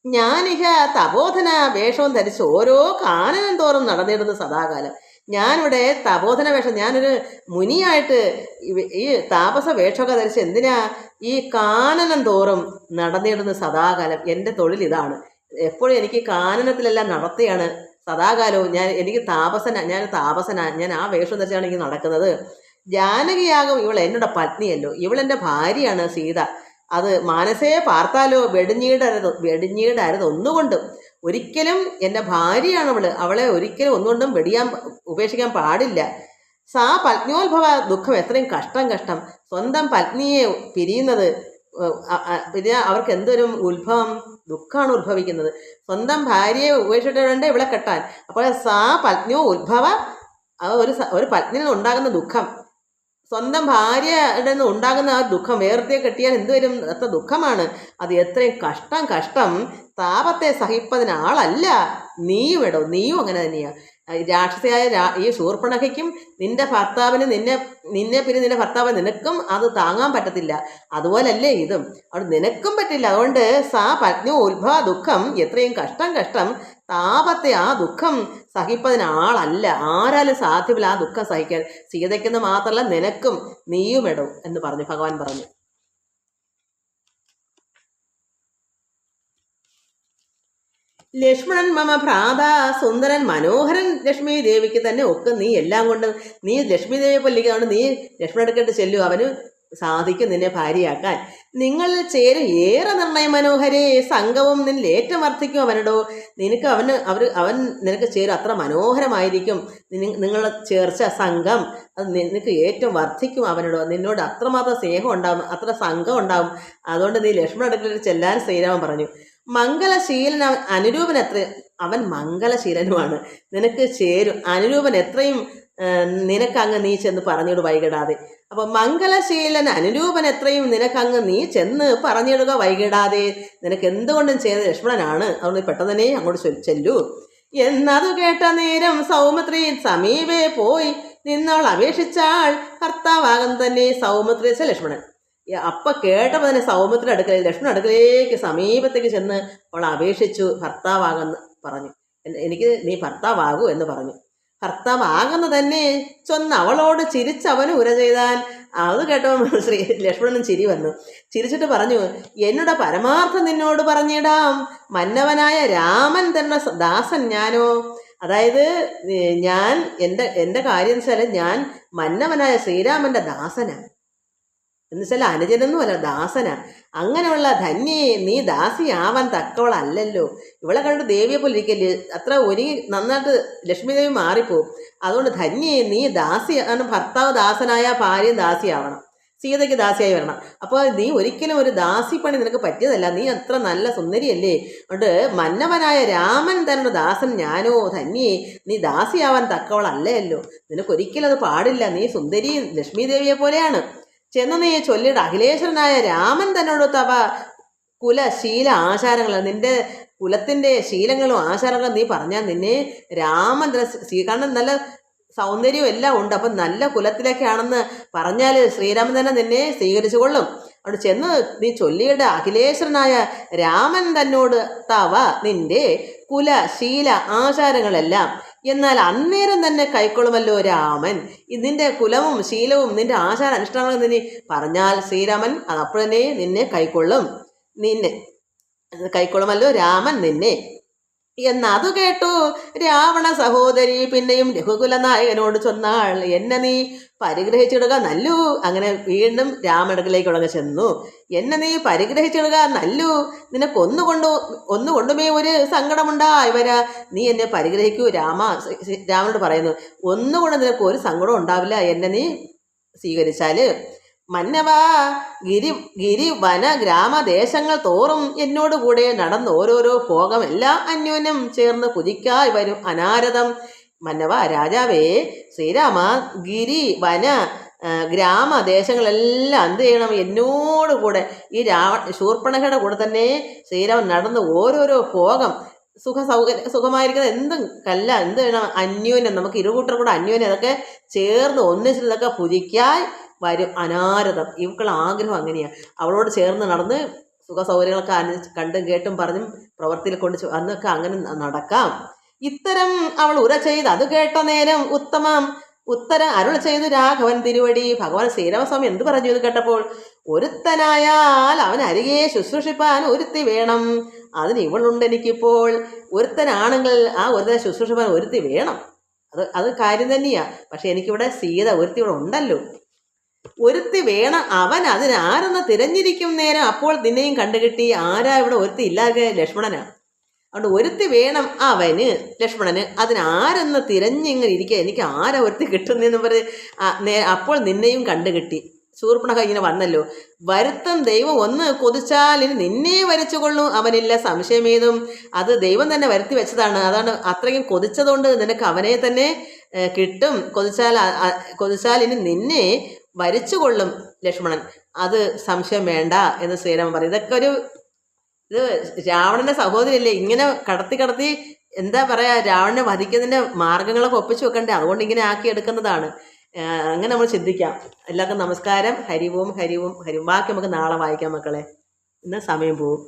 ഞാനിഹ തപോധന വേഷവും ധരിച്ച് ഓരോ കാനനം തോറും നടന്നിടുന്നു സദാകാലം. ഞാനിവിടെ തപോധന വേഷം, ഞാനൊരു മുനിയായിട്ട് ഈ താപസ വേഷമൊക്കെ ധരിച്ച് എന്തിനാ ഈ കാനനം തോറും നടന്നിടുന്നു സദാകാലം. എൻ്റെ തൊഴിൽ ഇതാണ്. എപ്പോഴും എനിക്ക് കാനനത്തിലെല്ലാം നടത്തിയാണ് സദാകാലവും. എനിക്ക് താപസന, ഞാൻ ആ വേഷം ധരിച്ചാണ് എനിക്ക് നടക്കുന്നത്. ജാനകിയാകും ഇവൾ എന്നോട് പത്നിയല്ലോ, ഇവളെൻ്റെ ഭാര്യയാണ് സീത. അത് മാനസേ പാർത്താലോ വെടിഞ്ഞീടരുത് ഒന്നുകൊണ്ടും. ഒരിക്കലും എൻ്റെ ഭാര്യയാണ് അവളെ ഒരിക്കലും ഒന്നുകൊണ്ടും ഉപേക്ഷിക്കാൻ പാടില്ല. സാ പത്നിയോത്ഭവ ദുഃഖം, എത്രയും കഷ്ടം. സ്വന്തം പത്നിയെ പിരിയുന്നത് അവർക്ക് എന്തൊരു ഉത്ഭവം, ദുഃഖമാണ് ഉത്ഭവിക്കുന്നത്. സ്വന്തം ഭാര്യയെ ഉപേക്ഷിച്ചിട്ട് വേണ്ട ഇവളെ കെട്ടാൻ. അപ്പോൾ സാ പത്നിയോ ഉത്ഭവ, ഒരു പത്നിയിൽ ഉണ്ടാകുന്ന ദുഃഖം, സ്വന്തം ഭാര്യയുടെ നിന്ന് ഉണ്ടാകുന്ന ആ ദുഃഖം വേർതിയെ കെട്ടിയാൽ എന്തുവരും? അത്ര ദുഃഖമാണ്. അത് എത്രയും കഷ്ടം. താപത്തെ സഹിപ്പതിന് ആളല്ല നീയും ഇടോ, നീയും അങ്ങനെ തന്നെയാ. രാക്ഷസിയായ ഈ ശൂർപ്പണഖയ്ക്കും നിന്റെ ഭർത്താവിന് നിന്നെ പിന്നെ നിന്റെ ഭർത്താവ് നിനക്കും അത് താങ്ങാൻ പറ്റത്തില്ല. അതുപോലല്ലേ ഇതും, അവിടെ നിനക്കും പറ്റില്ല. അതുകൊണ്ട് സാ പത്നി ഉത്ഭവ ദുഃഖം, എത്രയും കഷ്ടം. താപത്തെ ആ ദുഃഖം സഹിപ്പതിന് ആളല്ല, ആരാലും സാധ്യമല്ല ആ ദുഃഖം സഹിക്കാൻ. സീതയ്ക്കെന്ന് മാത്രമല്ല നിനക്കും, നീയും ഇടും എന്ന് പറഞ്ഞു ഭഗവാൻ പറഞ്ഞു. ലക്ഷ്മണൻ മമ ഭ്രാത സുന്ദരൻ മനോഹരൻ, ലക്ഷ്മി ദേവിക്ക് തന്നെ ഒക്കെ നീ എല്ലാം കൊണ്ട് നീ ലക്ഷ്മി ദേവിയെ പൊല്ലിക്കാണ്ട് നീ ലക്ഷ്മണൻ എടുക്കേട്ട് ചെല്ലു, അവന് സാധിക്കും നിന്നെ ഭാര്യയാക്കാൻ. നിങ്ങൾ ചേരും ഏറെ നിർണയം മനോഹരേ, സംഘവും നിന്നിൽ ഏറ്റവും വർദ്ധിക്കും അവനോടോ. നിനക്ക് അവൻ നിനക്ക് ചേരും, അത്ര മനോഹരമായിരിക്കും നിങ്ങളുടെ ചേർച്ച സംഘം, അത് നിനക്ക് ഏറ്റവും വർദ്ധിക്കും അവനോടോ. നിന്നോട് അത്രമാത്രം സ്നേഹം ഉണ്ടാവും, അത്ര സംഘം ഉണ്ടാവും. അതുകൊണ്ട് നീ ലക്ഷ്മണൻ അടുക്കൽ ചെല്ലാൻ ശ്രീരാമൻ പറഞ്ഞു. മംഗലശീലൻ അനുരൂപൻ അവൻ മംഗലശീലനുമാണ്, നിനക്ക് ചേരും. അനുരൂപൻ എത്രയും നിനക്കങ്ങ് നീ ചെന്ന് പറഞ്ഞിടുക വൈകിടാതെ. അപ്പൊ മംഗലശീലൻ അനുരൂപൻ എത്രയും നിനക്കങ്ങ് നീ ചെന്ന് പറഞ്ഞിടുക വൈകിടാതെ. നിനക്ക് എന്തുകൊണ്ടും ചെയ്ത ലക്ഷ്മണനാണ്, അതുകൊണ്ട് പെട്ടെന്ന് തന്നെ അങ്ങോട്ട് ചെല്ലൂ. എന്നതു കേട്ട നേരം സൗമിത്രി സമീപേ പോയി നിന്നവൾ അപേക്ഷിച്ചാൾ ഭർത്താവാകും തന്നെ. സൗമിത്രി ലക്ഷ്മണൻ അപ്പൊ കേട്ടപ്പോൾ തന്നെ സൗമിത്രി അടുക്കലേക്ക് ലക്ഷ്മണൻ അടുക്കലേക്ക് സമീപത്തേക്ക് ചെന്ന് അവൾ അപേക്ഷിച്ചു, ഭർത്താവാകുന്ന പറഞ്ഞു. എനിക്ക് നീ ഭർത്താവാകൂ എന്ന് പറഞ്ഞു. ഭർത്താവാകുന്ന തന്നെ ചൊന്ന് അവളോട് ചിരിച്ചവന് ഉര ചെയ്താൻ. അത് കേട്ടോ ലക്ഷ്മണനും ചിരി വന്നു. ചിരിച്ചിട്ട് പറഞ്ഞു, എന്നോട് പരമാർത്ഥം നിന്നോട് പറഞ്ഞിടാം, മന്നവനായ രാമൻ തന്നെ ദാസൻ ഞാനോ. അതായത് ഞാൻ എൻ്റെ കാര്യം വെച്ചാൽ ഞാൻ മന്നവനായ ശ്രീരാമൻ്റെ ദാസനാണ്. എന്നുവെച്ചാൽ അനുജനൊന്നുമല്ല, ദാസന. അങ്ങനെയുള്ള ധന്യേ നീ ദാസിയാവാൻ തക്കവളല്ലല്ലോ. ഇവളെ കണ്ടിട്ട് ദേവിയെ പോലെ ഇരിക്കല്ലേ, അത്ര ഒരുങ്ങി നന്നായിട്ട് ലക്ഷ്മി ദേവി മാറിപ്പോവും. അതുകൊണ്ട് ധന്യേ നീ ദാസിയാണ്, ഭർത്താവ് ദാസനായ ഭാര്യയും ദാസിയാവണം, സീതയ്ക്ക് ദാസിയായി വരണം. അപ്പോൾ നീ ഒരിക്കലും ഒരു ദാസിപ്പണി നിനക്ക് പറ്റിയതല്ല, നീ അത്ര നല്ല സുന്ദരിയല്ലേ. അതുകൊണ്ട് മന്നവനായ രാമൻ തന്നെ ദാസൻ ഞാനോ. ധന്യേ നീ ദാസിയാവാൻ തക്കവളല്ലല്ലോ, നിനക്കൊരിക്കലും അത് പാടില്ല. നീ സുന്ദരി ലക്ഷ്മി ദേവിയെ പോലെയാണ്. ചെന്ന് നീ ചൊല്ലിയിട്ട് അഖിലേശ്വരനായ രാമൻ തന്നോട് തവ കുലശീല ആചാരങ്ങൾ, നിന്റെ കുലത്തിൻ്റെ ശീലങ്ങളും ആചാരങ്ങളും നീ പറഞ്ഞാൽ നിന്നെ രാമൻ കാരണം നല്ല സൗന്ദര്യവും എല്ലാം ഉണ്ട്. അപ്പം നല്ല കുലത്തിലേക്കാണെന്ന് പറഞ്ഞാൽ ശ്രീരാമൻ തന്നെ നിന്നെ സ്വീകരിച്ചു കൊള്ളും. അവിടെ ചെന്ന് നീ ചൊല്ലിയുടെ അഖിലേശ്വരനായ രാമൻ തന്നോട് തവ നിന്റെ കുലശീല ആചാരങ്ങളെല്ലാം എന്നാൽ അന്നേരം തന്നെ കൈക്കൊള്ളുമല്ലോ രാമൻ. നിന്റെ കുലവും ശീലവും നിന്റെ ആചാര അനുഷ്ഠാനങ്ങളും നിന്നെ പറഞ്ഞാൽ ശ്രീരാമൻ അത് അപ്പോൾ തന്നെ നിന്നെ കൈക്കൊള്ളുമല്ലോ രാമൻ നിന്നെ എന്നതു കേട്ടു രാവണ സഹോദരി പിന്നെയും രഘുകുല നായകനോട് ചൊന്നാൾ, എന്നെ നീ പരിഗ്രഹിച്ചിടുക നല്ലു. അങ്ങനെ വീണ്ടും രാമനടുക്കിലേക്ക് ഉടങ്ങി ചെന്നു. എന്നെ നീ പരിഗ്രഹിച്ചിടുക നല്ലു. നിനക്ക് ഒന്നുകൊണ്ടുമേ ഒരു സങ്കടമുണ്ടായി വരാ. നീ എന്നെ പരിഗ്രഹിക്കൂ രാമനോട് പറയുന്നു. ഒന്നുകൊണ്ട് നിനക്ക് ഒരു സങ്കടം ഉണ്ടാവില്ല എന്നെ നീ സ്വീകരിച്ചാല്. മന്നവാ, ഗിരി വന ഗ്രാമദേശങ്ങൾ തോറും എന്നോടുകൂടെ നടന്ന് ഓരോരോ ഭോഗം എല്ലാം അന്യോന്യം ചേർന്ന് പുതിക്കായി വരും അനാരതം. മന്നവ, രാജാവേ, ശ്രീരാമ, ഗിരി വന ഗ്രാമദേശങ്ങളെല്ലാം എന്ത് ചെയ്യണം? എന്നോടുകൂടെ ഈ ശൂർപ്പണഖയുടെ കൂടെ തന്നെ ശ്രീരാമൻ നടന്ന് ഓരോരോ ഭോഗം സുഖമായിരിക്കുന്ന എന്തും എന്ത് വേണം? അന്യോന്യം, നമുക്ക് ഇരുകൂട്ടർ കൂടെ അന്യോന്യം അതൊക്കെ ചേർന്ന് ഒന്നിച്ചിട്ടതൊക്കെ പുതിക്കായി വരും അനാരതം. ഇവക്കുള്ള ആഗ്രഹം അങ്ങനെയാണ്. അവളോട് ചേർന്ന് നടന്ന് സൗകര്യങ്ങളൊക്കെ കണ്ടും കേട്ടും പറഞ്ഞും പ്രവൃത്തിയിൽ കൊണ്ട് അന്നൊക്കെ അങ്ങനെ നടക്കാം. ഇത്തരം അവൾ ഉര ചെയ്ത് അത് കേട്ട നേരം ഉത്തരം അരുൾ ചെയ്തു രാഘവൻ തിരുവടി. ഭഗവാൻ ശ്രീരാമസ്വാമി എന്ത് പറഞ്ഞു ഇത് കേട്ടപ്പോൾ? ഒരുത്തനായാൽ അവൻ അരികെ ശുശ്രൂഷിപ്പാൻ ഒരുത്തി വേണം. അതിന് ഇവളുണ്ട് എനിക്കിപ്പോൾ. ഒരുത്തനാണെങ്കിൽ ആ ഒരുത്തനെ ശുശ്രൂഷിപ്പാൻ ഒരുത്തി വേണം. അത് കാര്യം തന്നെയാ. പക്ഷെ എനിക്കിവിടെ സീത ഒരുത്തി ഇവിടെ ഉണ്ടല്ലോ. ഒരുത്തി വേണം. അവൻ അതിനാരെന്ന് തിരഞ്ഞിരിക്കും നേരം അപ്പോൾ നിന്നെയും കണ്ടുകിട്ടി. ആരാ ഇവിടെ ഒരുത്തി ഇല്ലാതെ? ലക്ഷ്മണനാ. അതുകൊണ്ട് ഒരുത്തി വേണം അവന്, ലക്ഷ്മണന്. അതിനാരെന്ന് തിരഞ്ഞിങ്ങനെ ഇരിക്കുക. എനിക്ക് ആരാ ഒരുത്തി കിട്ടുന്നതെന്ന് പറഞ്ഞ് അപ്പോൾ നിന്നെയും കണ്ടുകിട്ടി. ശൂർപ്പണഖ ഇങ്ങനെ വന്നല്ലോ. വരുത്തം ദൈവം ഒന്ന് കൊതിച്ചാൽ ഇനി നിന്നെ വരച്ചുകൊള്ളൂ, അവനില്ല സംശയമേതും. അത് ദൈവം തന്നെ വരുത്തി വെച്ചതാണ്. അതാണ് അത്രയും കൊതിച്ചതുകൊണ്ട് നിനക്ക് അവനെ തന്നെ കിട്ടും. കൊതിച്ചാൽ ഇനി നിന്നെ വരിച്ചുകൊള്ളും ലക്ഷ്മണൻ, അത് സംശയം വേണ്ട എന്ന് ശ്രീരാമൻ പറയും. ഇതൊക്കെ ഇത് രാവണന്റെ സഹോദരിയല്ലേ, ഇങ്ങനെ കടത്തി എന്താ പറയാ, രാവണനെ വധിക്കുന്നതിന്റെ മാർഗങ്ങളൊക്കെ ഒപ്പിച്ചു വെക്കണ്ടേ, അതുകൊണ്ട് ഇങ്ങനെ ആക്കി എടുക്കുന്നതാണ്. അങ്ങനെ നമ്മൾ ചിന്തിക്കാം. എല്ലാവർക്കും നമസ്കാരം. ഹരിവും ബാക്കി നമുക്ക് നാളെ വായിക്കാം മക്കളെ. ഇന്ന് സമയം പോവും.